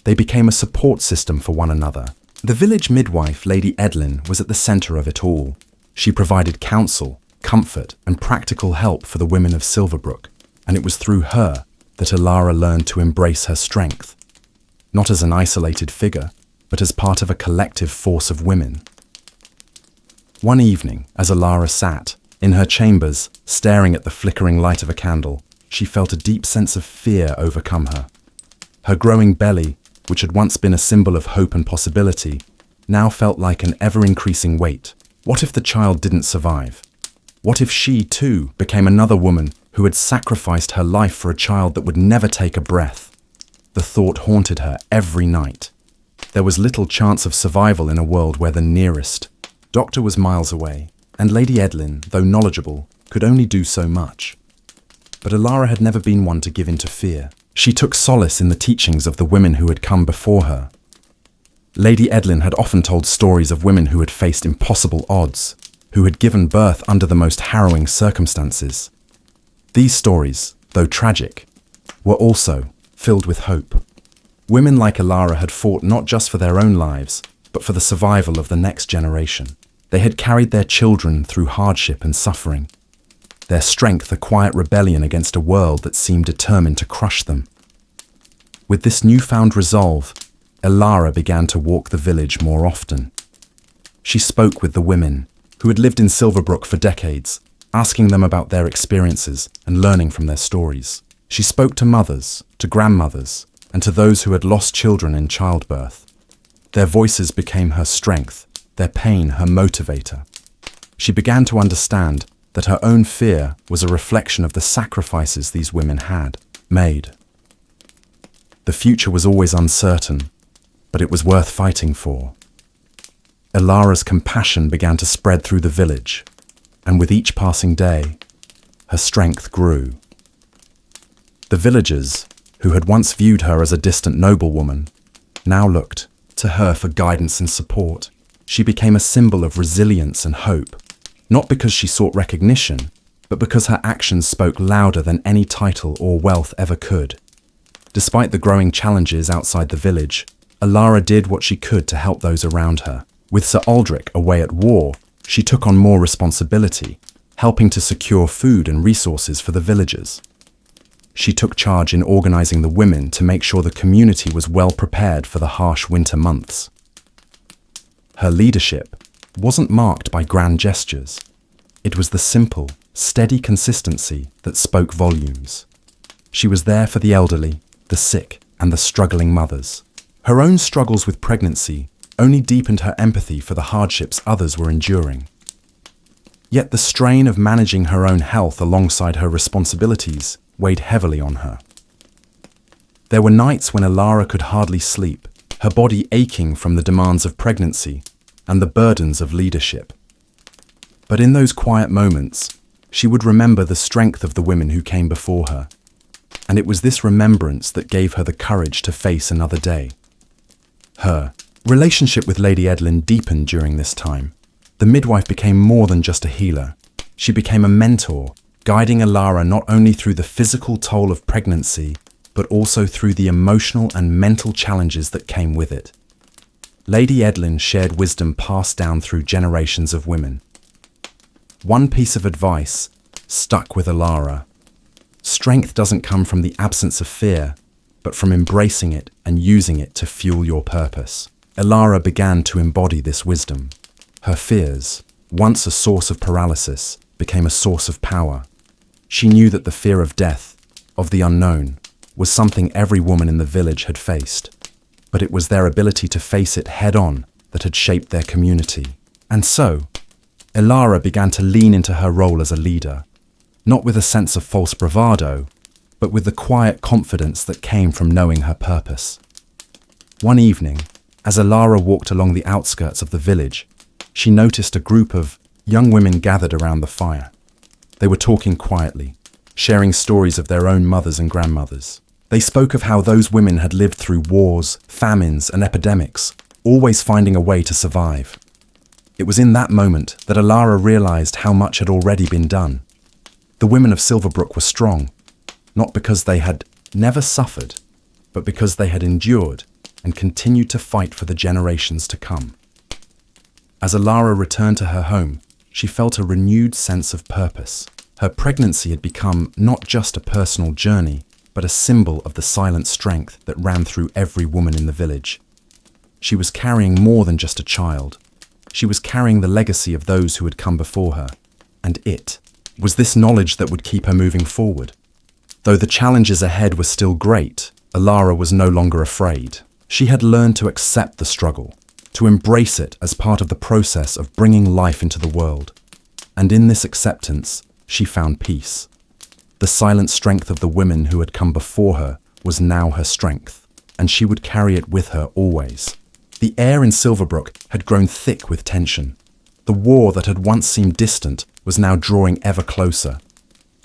They became a support system for one another. The village midwife, Lady Edlin, was at the center of it all. She provided counsel, comfort, and practical help for the women of Silverbrook, and it was through her that Ilara learned to embrace her strength, not as an isolated figure, but as part of a collective force of women. One evening, as Alara sat in her chambers, staring at the flickering light of a candle, she felt a deep sense of fear overcome her. Her growing belly, which had once been a symbol of hope and possibility, now felt like an ever-increasing weight. What if the child didn't survive? What if she, too, became another woman who had sacrificed her life for a child that would never take a breath? The thought haunted her every night. There was little chance of survival in a world where the nearest doctor was miles away, and Lady Edlin, though knowledgeable, could only do so much. But Alara had never been one to give in to fear. She took solace in the teachings of the women who had come before her. Lady Edlin had often told stories of women who had faced impossible odds, who had given birth under the most harrowing circumstances. These stories, though tragic, were also filled with hope. Women like Alara had fought not just for their own lives, but for the survival of the next generation. They had carried their children through hardship and suffering. Their strength a quiet rebellion against a world that seemed determined to crush them. With this newfound resolve, Alara began to walk the village more often. She spoke with the women, who had lived in Silverbrook for decades, asking them about their experiences and learning from their stories. She spoke to mothers, to grandmothers, and to those who had lost children in childbirth. Their voices became her strength, their pain her motivator. She began to understand that her own fear was a reflection of the sacrifices these women had made. The future was always uncertain, but it was worth fighting for. Alara's compassion began to spread through the village, and with each passing day, her strength grew. The villagers, who had once viewed her as a distant noblewoman, now looked to her for guidance and support. She became a symbol of resilience and hope, not because she sought recognition, but because her actions spoke louder than any title or wealth ever could. Despite the growing challenges outside the village, Alara did what she could to help those around her. With Sir Aldrich away at war, she took on more responsibility, helping to secure food and resources for the villagers. She took charge in organizing the women to make sure the community was well prepared for the harsh winter months. Her leadership wasn't marked by grand gestures. It was the simple, steady consistency that spoke volumes. She was there for the elderly, the sick, and the struggling mothers. Her own struggles with pregnancy only deepened her empathy for the hardships others were enduring. Yet the strain of managing her own health alongside her responsibilities weighed heavily on her. There were nights when Alara could hardly sleep, her body aching from the demands of pregnancy and the burdens of leadership. But in those quiet moments, she would remember the strength of the women who came before her, and it was this remembrance that gave her the courage to face another day. Her relationship with Lady Edlin deepened during this time. The midwife became more than just a healer. She became a mentor, guiding Alara not only through the physical toll of pregnancy, but also through the emotional and mental challenges that came with it. Lady Edlin shared wisdom passed down through generations of women. One piece of advice stuck with Alara. Strength doesn't come from the absence of fear, but from embracing it and using it to fuel your purpose. Alara began to embody this wisdom. Her fears, once a source of paralysis, became a source of power. She knew that the fear of death, of the unknown, was something every woman in the village had faced, but it was their ability to face it head-on that had shaped their community. And so, Alara began to lean into her role as a leader, not with a sense of false bravado, but with the quiet confidence that came from knowing her purpose. One evening, as Alara walked along the outskirts of the village, she noticed a group of young women gathered around the fire. They were talking quietly, sharing stories of their own mothers and grandmothers. They spoke of how those women had lived through wars, famines, and epidemics, always finding a way to survive. It was in that moment that Alara realized how much had already been done. The women of Silverbrook were strong, not because they had never suffered, but because they had endured and continued to fight for the generations to come. As Alara returned to her home, she felt a renewed sense of purpose. Her pregnancy had become not just a personal journey, but a symbol of the silent strength that ran through every woman in the village. She was carrying more than just a child. She was carrying the legacy of those who had come before her. And it was this knowledge that would keep her moving forward. Though the challenges ahead were still great, Alara was no longer afraid. She had learned to accept the struggle, to embrace it as part of the process of bringing life into the world. And in this acceptance, she found peace. The silent strength of the women who had come before her was now her strength, and she would carry it with her always. The air in Silverbrook had grown thick with tension. The war that had once seemed distant was now drawing ever closer.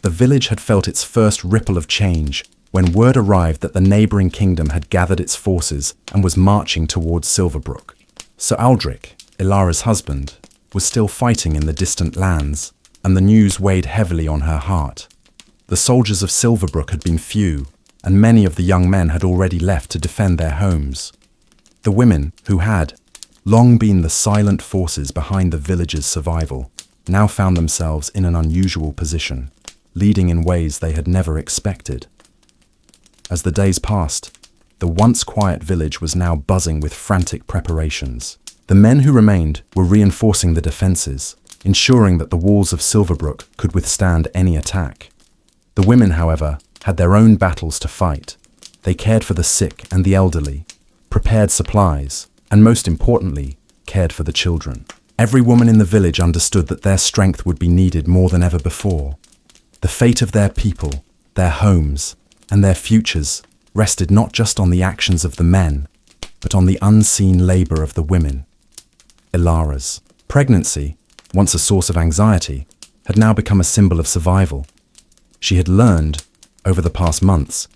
The village had felt its first ripple of change when word arrived that the neighbouring kingdom had gathered its forces and was marching towards Silverbrook. Sir Aldrich, Ilara's husband, was still fighting in the distant lands, and the news weighed heavily on her heart. The soldiers of Silverbrook had been few, and many of the young men had already left to defend their homes. The women, who had long been the silent forces behind the village's survival, now found themselves in an unusual position, leading in ways they had never expected. As the days passed, the once quiet village was now buzzing with frantic preparations. The men who remained were reinforcing the defences, ensuring that the walls of Silverbrook could withstand any attack. The women, however, had their own battles to fight. They cared for the sick and the elderly, prepared supplies, and most importantly, cared for the children. Every woman in the village understood that their strength would be needed more than ever before. The fate of their people, their homes, and their futures rested not just on the actions of the men, but on the unseen labour of the women. Ilara's pregnancy, once a source of anxiety, had now become a symbol of survival. She had learned, over the past months,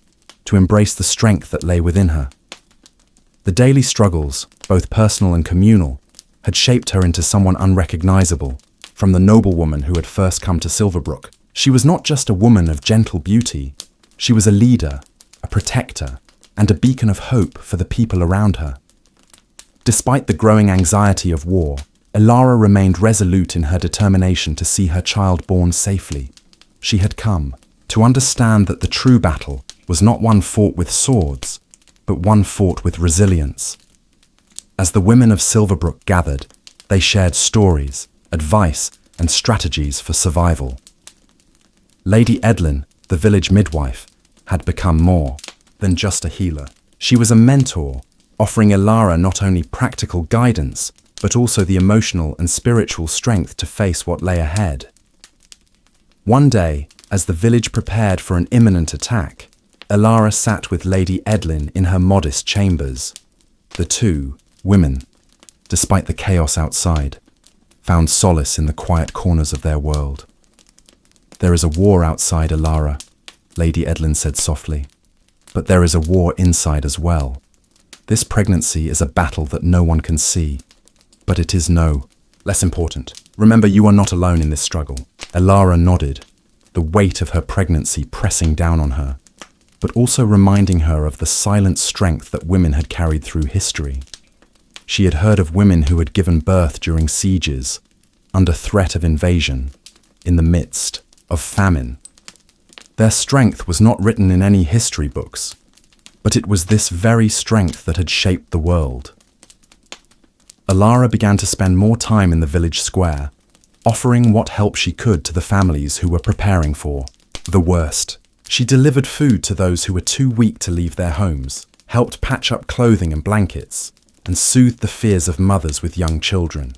to embrace the strength that lay within her. The daily struggles, both personal and communal, had shaped her into someone unrecognisable. From the noblewoman who had first come to Silverbrook, she was not just a woman of gentle beauty. She was a leader, a protector, and a beacon of hope for the people around her. Despite the growing anxiety of war, Ilara remained resolute in her determination to see her child born safely. She had come to understand that the true battle was not one fought with swords, but one fought with resilience. As the women of Silverbrook gathered, they shared stories, advice, and strategies for survival. Lady Edlin, the village midwife, had become more than just a healer. She was a mentor, offering Ilara not only practical guidance, but also the emotional and spiritual strength to face what lay ahead. One day, as the village prepared for an imminent attack, Ilara sat with Lady Edlin in her modest chambers. The two, women, despite the chaos outside, found solace in the quiet corners of their world. "There is a war outside, Ilara," Lady Edlin said softly, "but there is a war inside as well. This pregnancy is a battle that no one can see, but it is no less important. Remember, you are not alone in this struggle." Ilara nodded, the weight of her pregnancy pressing down on her, but also reminding her of the silent strength that women had carried through history. She had heard of women who had given birth during sieges, under threat of invasion, in the midst of famine. Their strength was not written in any history books, but it was this very strength that had shaped the world. Ilara began to spend more time in the village square, offering what help she could to the families who were preparing for the worst. She delivered food to those who were too weak to leave their homes, helped patch up clothing and blankets, and soothed the fears of mothers with young children.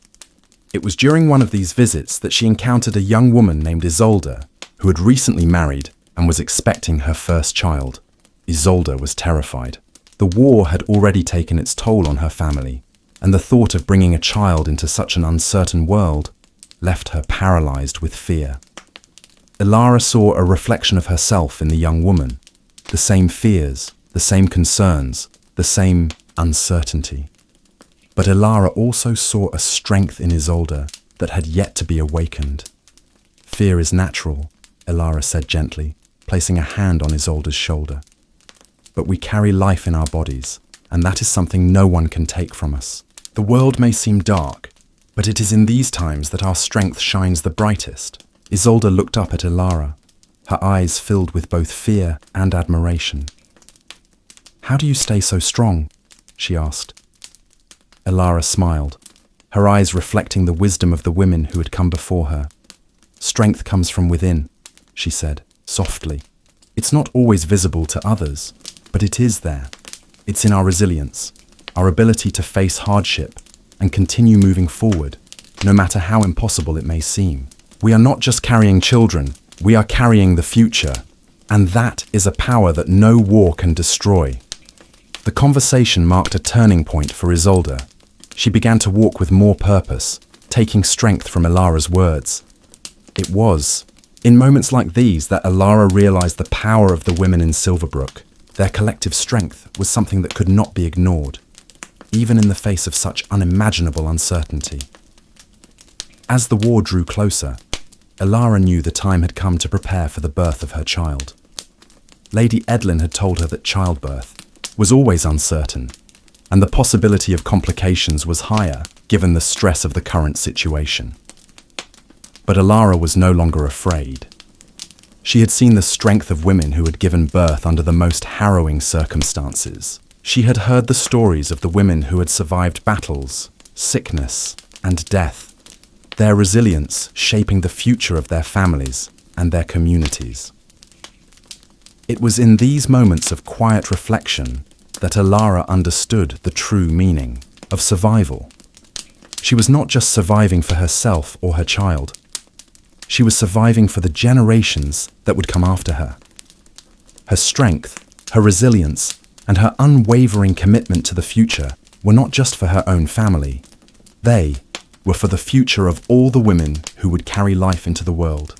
It was during one of these visits that she encountered a young woman named Isolde, who had recently married and was expecting her first child. Isolde was terrified. The war had already taken its toll on her family, and the thought of bringing a child into such an uncertain world left her paralyzed with fear. Ilara saw a reflection of herself in the young woman, the same fears, the same concerns, the same uncertainty. But Ilara also saw a strength in Isolde that had yet to be awakened. "Fear is natural," Ilara said gently, placing a hand on Isolde's shoulder. "But we carry life in our bodies, and that is something no one can take from us. The world may seem dark, but it is in these times that our strength shines the brightest." Isolde looked up at Ilara, her eyes filled with both fear and admiration. "How do you stay so strong?" she asked. Elara smiled, her eyes reflecting the wisdom of the women who had come before her. Strength comes from within, she said, softly. It's not always visible to others, but it is there. It's in our resilience, our ability to face hardship and continue moving forward, no matter how impossible it may seem. We are not just carrying children, we are carrying the future, and that is a power that no war can destroy. The conversation marked a turning point for Isolde. She began to walk with more purpose, taking strength from Elara's words. It was in moments like these that Elara realized the power of the women in Silverbrook. Their collective strength was something that could not be ignored, even in the face of such unimaginable uncertainty. As the war drew closer, Elara knew the time had come to prepare for the birth of her child. Lady Edlin had told her that childbirth was always uncertain, and the possibility of complications was higher given the stress of the current situation. But Elara was no longer afraid. She had seen the strength of women who had given birth under the most harrowing circumstances. She had heard the stories of the women who had survived battles, sickness, and death, their resilience shaping the future of their families and their communities. It was in these moments of quiet reflection that Elara understood the true meaning of survival. She was not just surviving for herself or her child. She was surviving for the generations that would come after her. Her strength, her resilience, and her unwavering commitment to the future were not just for her own family. They were for the future of all the women who would carry life into the world.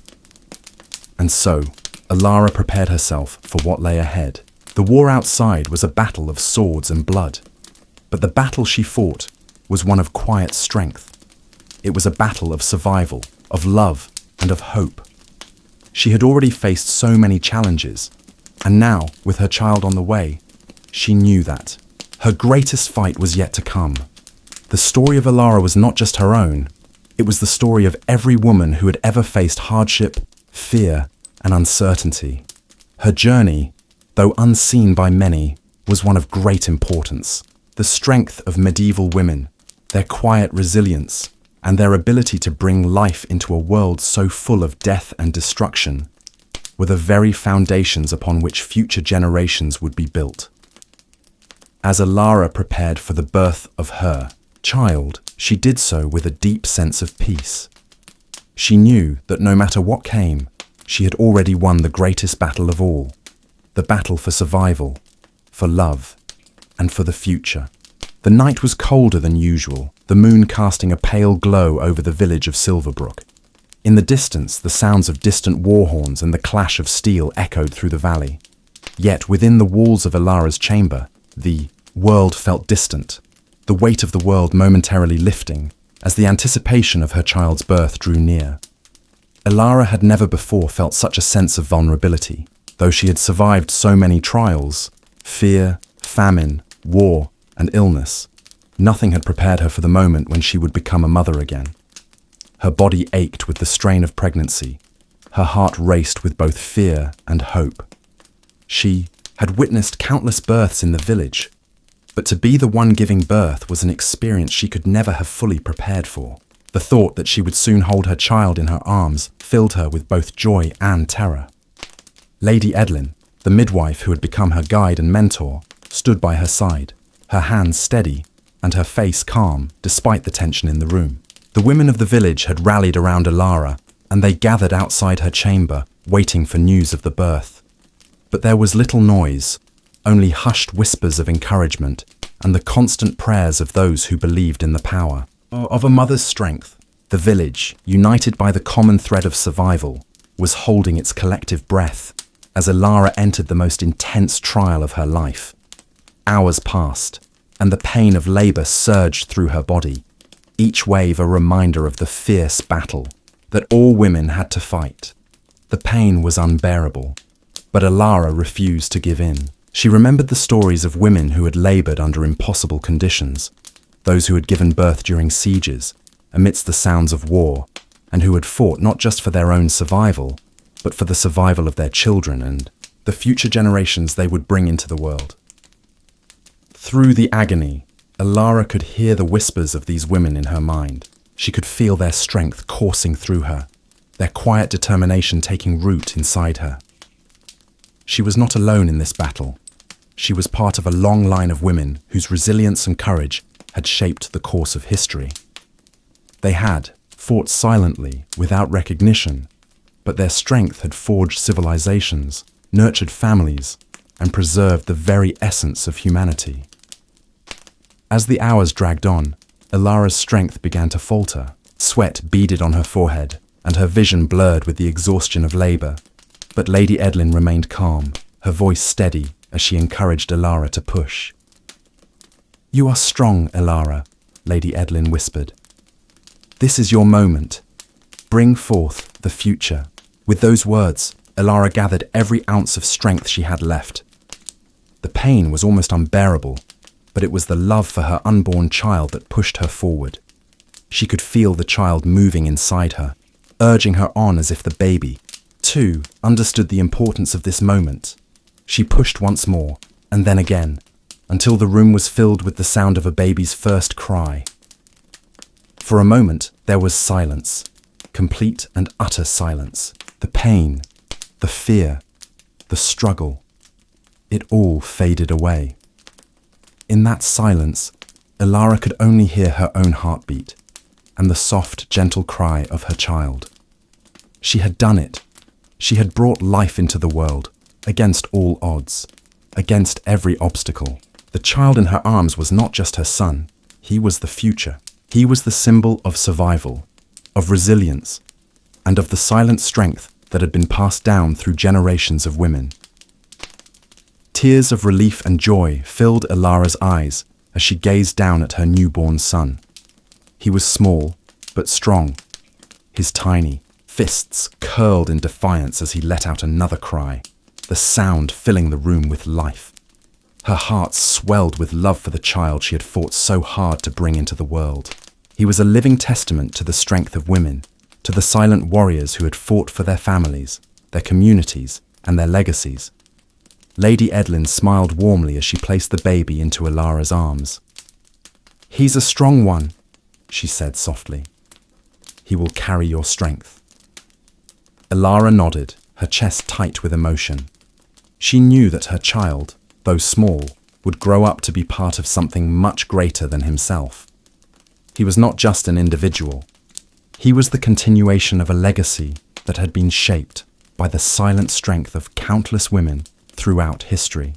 And so, Elara prepared herself for what lay ahead. The war outside was a battle of swords and blood, but the battle she fought was one of quiet strength. It was a battle of survival, of love, and of hope. She had already faced so many challenges, and now, with her child on the way, she knew that her greatest fight was yet to come. The story of Elara was not just her own, it was the story of every woman who had ever faced hardship, fear, and uncertainty. Her journey, though unseen by many, was one of great importance. The strength of medieval women, their quiet resilience, and their ability to bring life into a world so full of death and destruction, were the very foundations upon which future generations would be built. As Elara prepared for the birth of her child, she did so with a deep sense of peace. She knew that no matter what came, she had already won the greatest battle of all, the battle for survival, for love, and for the future. The night was colder than usual, the moon casting a pale glow over the village of Silverbrook. In the distance, the sounds of distant war horns and the clash of steel echoed through the valley. Yet within the walls of Elara's chamber, the world felt distant, the weight of the world momentarily lifting as the anticipation of her child's birth drew near. Elara had never before felt such a sense of vulnerability, though she had survived so many trials, fear, famine, war, and illness. Nothing had prepared her for the moment when she would become a mother again. Her body ached with the strain of pregnancy. Her heart raced with both fear and hope. She had witnessed countless births in the village, but to be the one giving birth was an experience she could never have fully prepared for. The thought that she would soon hold her child in her arms filled her with both joy and terror. Lady Edlin, the midwife who had become her guide and mentor, stood by her side, her hands steady and her face calm despite the tension in the room. The women of the village had rallied around Elara, and they gathered outside her chamber, waiting for news of the birth. But there was little noise, only hushed whispers of encouragement and the constant prayers of those who believed in the power of a mother's strength. The village, united by the common thread of survival, was holding its collective breath as Elara entered the most intense trial of her life. Hours passed, and the pain of labor surged through her body, each wave a reminder of the fierce battle that all women had to fight. The pain was unbearable, but Elara refused to give in. She remembered the stories of women who had labored under impossible conditions, those who had given birth during sieges, amidst the sounds of war, and who had fought not just for their own survival, but for the survival of their children and the future generations they would bring into the world. Through the agony, Alara could hear the whispers of these women in her mind. She could feel their strength coursing through her, their quiet determination taking root inside her. She was not alone in this battle. She was part of a long line of women whose resilience and courage had shaped the course of history. They had fought silently, without recognition, but their strength had forged civilizations, nurtured families, and preserved the very essence of humanity. As the hours dragged on, Alara's strength began to falter. Sweat beaded on her forehead, and her vision blurred with the exhaustion of labor. But Lady Edlin remained calm, her voice steady as she encouraged Alara to push. "You are strong, Alara," Lady Edlin whispered. "This is your moment. Bring forth the future." With those words, Alara gathered every ounce of strength she had left. The pain was almost unbearable, but it was the love for her unborn child that pushed her forward. She could feel the child moving inside her, urging her on as if the baby, too, understood the importance of this moment. She pushed once more, and then again, until the room was filled with the sound of a baby's first cry. For a moment, there was silence, complete and utter silence. The pain, the fear, the struggle, it all faded away. In that silence, Alara could only hear her own heartbeat and the soft, gentle cry of her child. She had done it. She had brought life into the world, against all odds, against every obstacle. The child in her arms was not just her son, he was the future. He was the symbol of survival, of resilience, and of the silent strength that had been passed down through generations of women. Tears of relief and joy filled Alara's eyes as she gazed down at her newborn son. He was small, but strong. His tiny fists curled in defiance as he let out another cry, the sound filling the room with life. Her heart swelled with love for the child she had fought so hard to bring into the world. He was a living testament to the strength of women, to the silent warriors who had fought for their families, their communities, and their legacies. Lady Edlin smiled warmly as she placed the baby into Alara's arms. "He's a strong one," she said softly. "He will carry your strength." Alara nodded, her chest tight with emotion. She knew that her child, though small, would grow up to be part of something much greater than himself. He was not just an individual. He was the continuation of a legacy that had been shaped by the silent strength of countless women throughout history.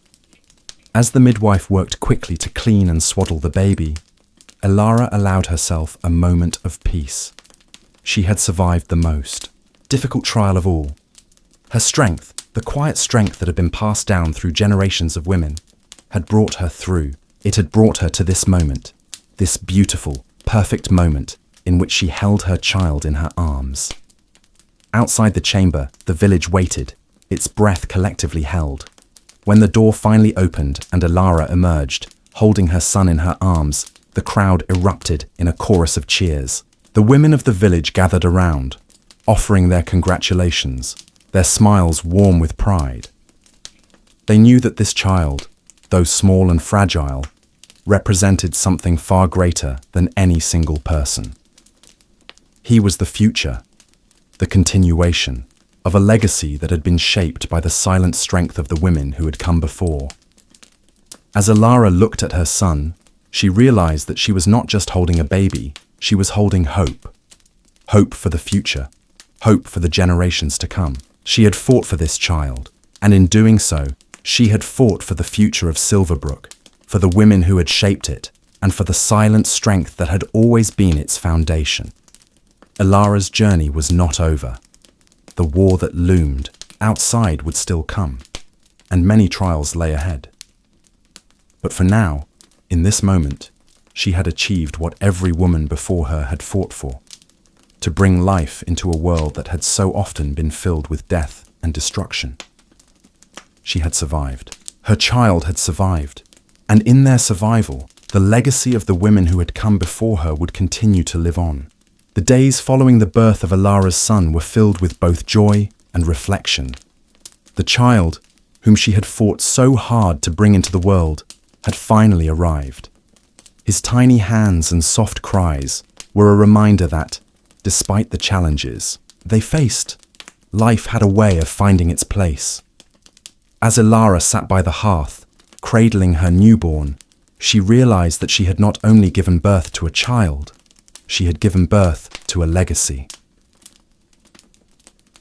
As the midwife worked quickly to clean and swaddle the baby, Alara allowed herself a moment of peace. She had survived the most difficult trial of all. Her strength, the quiet strength that had been passed down through generations of women, had brought her through. It had brought her to this moment, this beautiful, perfect moment in which she held her child in her arms. Outside the chamber, the village waited, its breath collectively held. When the door finally opened and Alara emerged, holding her son in her arms, the crowd erupted in a chorus of cheers. The women of the village gathered around, offering their congratulations, their smiles warm with pride. They knew that this child, though small and fragile, represented something far greater than any single person. He was the future, the continuation of a legacy that had been shaped by the silent strength of the women who had come before. As Alara looked at her son, she realized that she was not just holding a baby, she was holding hope. Hope for the future, hope for the generations to come. She had fought for this child, and in doing so, she had fought for the future of Silverbrook, for the women who had shaped it, and for the silent strength that had always been its foundation. Alara's journey was not over. The war that loomed outside would still come, and many trials lay ahead. But for now, in this moment, she had achieved what every woman before her had fought for, to bring life into a world that had so often been filled with death and destruction. She had survived. Her child had survived. And in their survival, the legacy of the women who had come before her would continue to live on. The days following the birth of Alara's son were filled with both joy and reflection. The child, whom she had fought so hard to bring into the world, had finally arrived. His tiny hands and soft cries were a reminder that, despite the challenges they faced, life had a way of finding its place. As Ilara sat by the hearth, cradling her newborn, she realized that she had not only given birth to a child, she had given birth to a legacy.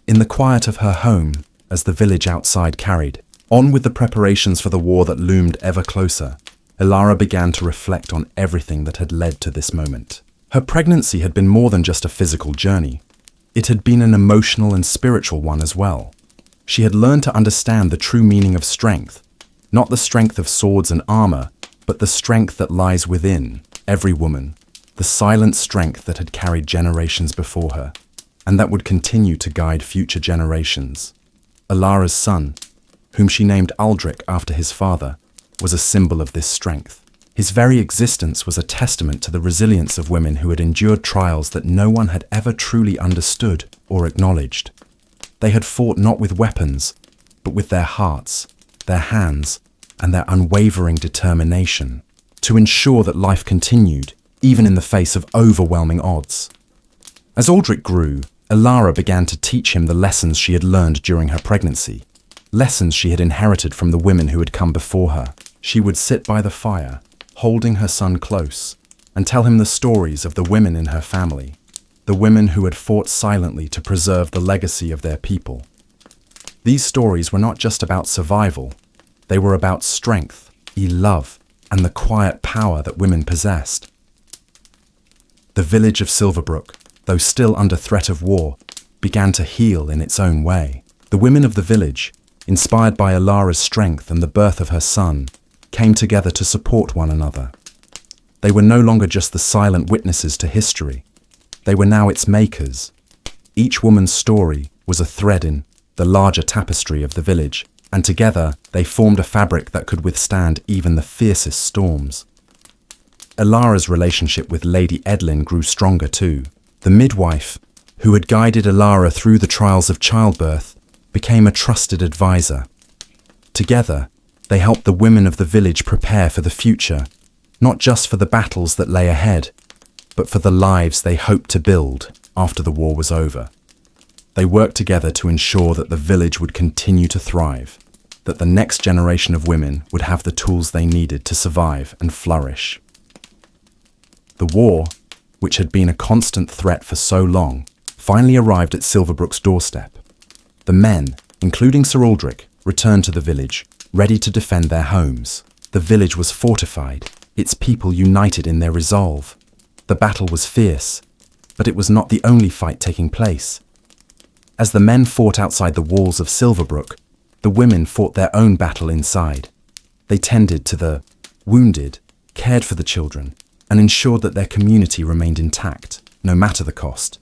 In the quiet of her home, as the village outside carried on with the preparations for the war that loomed ever closer, Ilara began to reflect on everything that had led to this moment. Her pregnancy had been more than just a physical journey. It had been an emotional and spiritual one as well. She had learned to understand the true meaning of strength, not the strength of swords and armor, but the strength that lies within every woman, the silent strength that had carried generations before her, and that would continue to guide future generations. Ilara's son, whom she named Aldrich after his father, was a symbol of this strength. His very existence was a testament to the resilience of women who had endured trials that no one had ever truly understood or acknowledged. They had fought not with weapons, but with their hearts, their hands, and their unwavering determination to ensure that life continued, even in the face of overwhelming odds. As Aldrich grew, Ilara began to teach him the lessons she had learned during her pregnancy, lessons she had inherited from the women who had come before her. She would sit by the fire, holding her son close, and tell him the stories of the women in her family, the women who had fought silently to preserve the legacy of their people. These stories were not just about survival, they were about strength, love, and the quiet power that women possessed. The village of Silverbrook, though still under threat of war, began to heal in its own way. The women of the village, inspired by Ilara's strength and the birth of her son, came together to support one another. They were no longer just the silent witnesses to history. They were now its makers. Each woman's story was a thread in the larger tapestry of the village, and together they formed a fabric that could withstand even the fiercest storms. Ilara's relationship with Lady Edlin grew stronger too. The midwife, who had guided Ilara through the trials of childbirth, became a trusted advisor. Together, they helped the women of the village prepare for the future, not just for the battles that lay ahead, but for the lives they hoped to build after the war was over. They worked together to ensure that the village would continue to thrive, that the next generation of women would have the tools they needed to survive and flourish. The war, which had been a constant threat for so long, finally arrived at Silverbrook's doorstep. The men, including Sir Aldrich, returned to the village, ready to defend their homes. The village was fortified, its people united in their resolve. The battle was fierce, but it was not the only fight taking place. As the men fought outside the walls of Silverbrook, the women fought their own battle inside. They tended to the wounded, cared for the children, and ensured that their community remained intact, no matter the cost.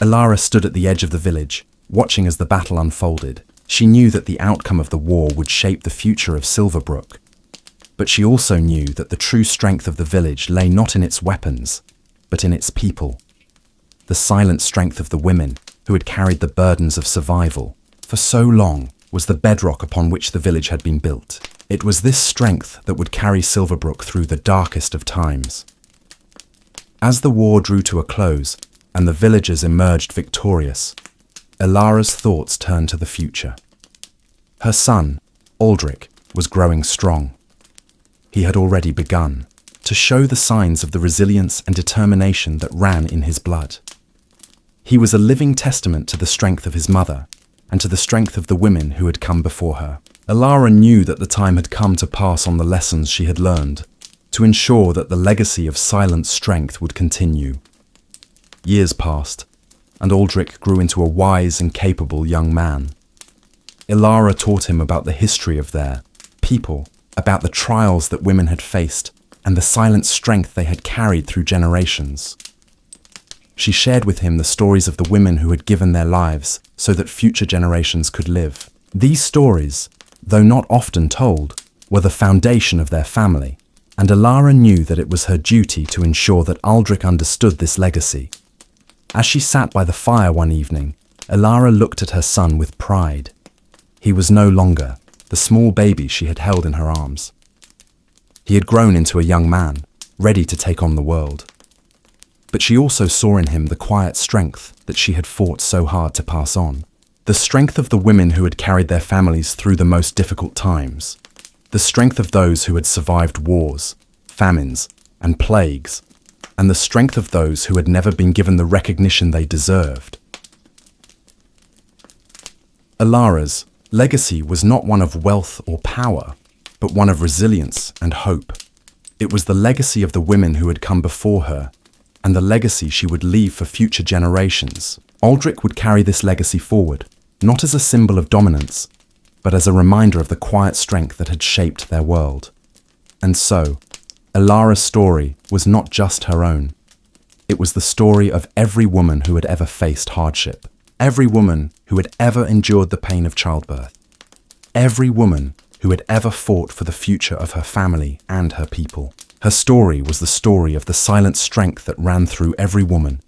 Ilara stood at the edge of the village, watching as the battle unfolded. She knew that the outcome of the war would shape the future of Silverbrook. But she also knew that the true strength of the village lay not in its weapons, but in its people. The silent strength of the women, who had carried the burdens of survival for so long, was the bedrock upon which the village had been built. It was this strength that would carry Silverbrook through the darkest of times. As the war drew to a close and the villagers emerged victorious, Ilara's thoughts turned to the future. Her son, Aldrich, was growing strong. He had already begun to show the signs of the resilience and determination that ran in his blood. He was a living testament to the strength of his mother and to the strength of the women who had come before her. Ilara knew that the time had come to pass on the lessons she had learned, to ensure that the legacy of silent strength would continue. Years passed, and Aldrich grew into a wise and capable young man. Ilara taught him about the history of their people, about the trials that women had faced, and the silent strength they had carried through generations. She shared with him the stories of the women who had given their lives so that future generations could live. These stories, though not often told, were the foundation of their family, and Ilara knew that it was her duty to ensure that Aldrich understood this legacy. As she sat by the fire one evening, Ilara looked at her son with pride. He was no longer the small baby she had held in her arms. He had grown into a young man, ready to take on the world. But she also saw in him the quiet strength that she had fought so hard to pass on. The strength of the women who had carried their families through the most difficult times. The strength of those who had survived wars, famines, and plagues. And the strength of those who had never been given the recognition they deserved. Alara's legacy was not one of wealth or power, but one of resilience and hope. It was the legacy of the women who had come before her, and the legacy she would leave for future generations. Aldrich would carry this legacy forward, not as a symbol of dominance, but as a reminder of the quiet strength that had shaped their world. And so, Alara's story was not just her own. It was the story of every woman who had ever faced hardship, every woman who had ever endured the pain of childbirth, every woman who had ever fought for the future of her family and her people. Her story was the story of the silent strength that ran through every woman,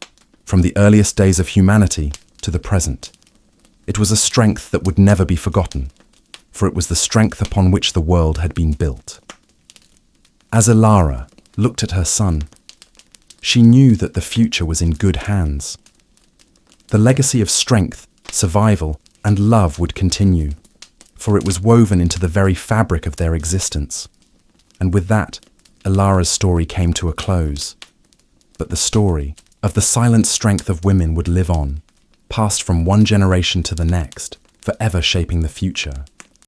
from the earliest days of humanity to the present. It was a strength that would never be forgotten, for it was the strength upon which the world had been built. As Alara looked at her son, she knew that the future was in good hands. The legacy of strength, survival, and love would continue, for it was woven into the very fabric of their existence. And with that, Alara's story came to a close. But the story of the silent strength of women would live on, passed from one generation to the next, forever shaping the future.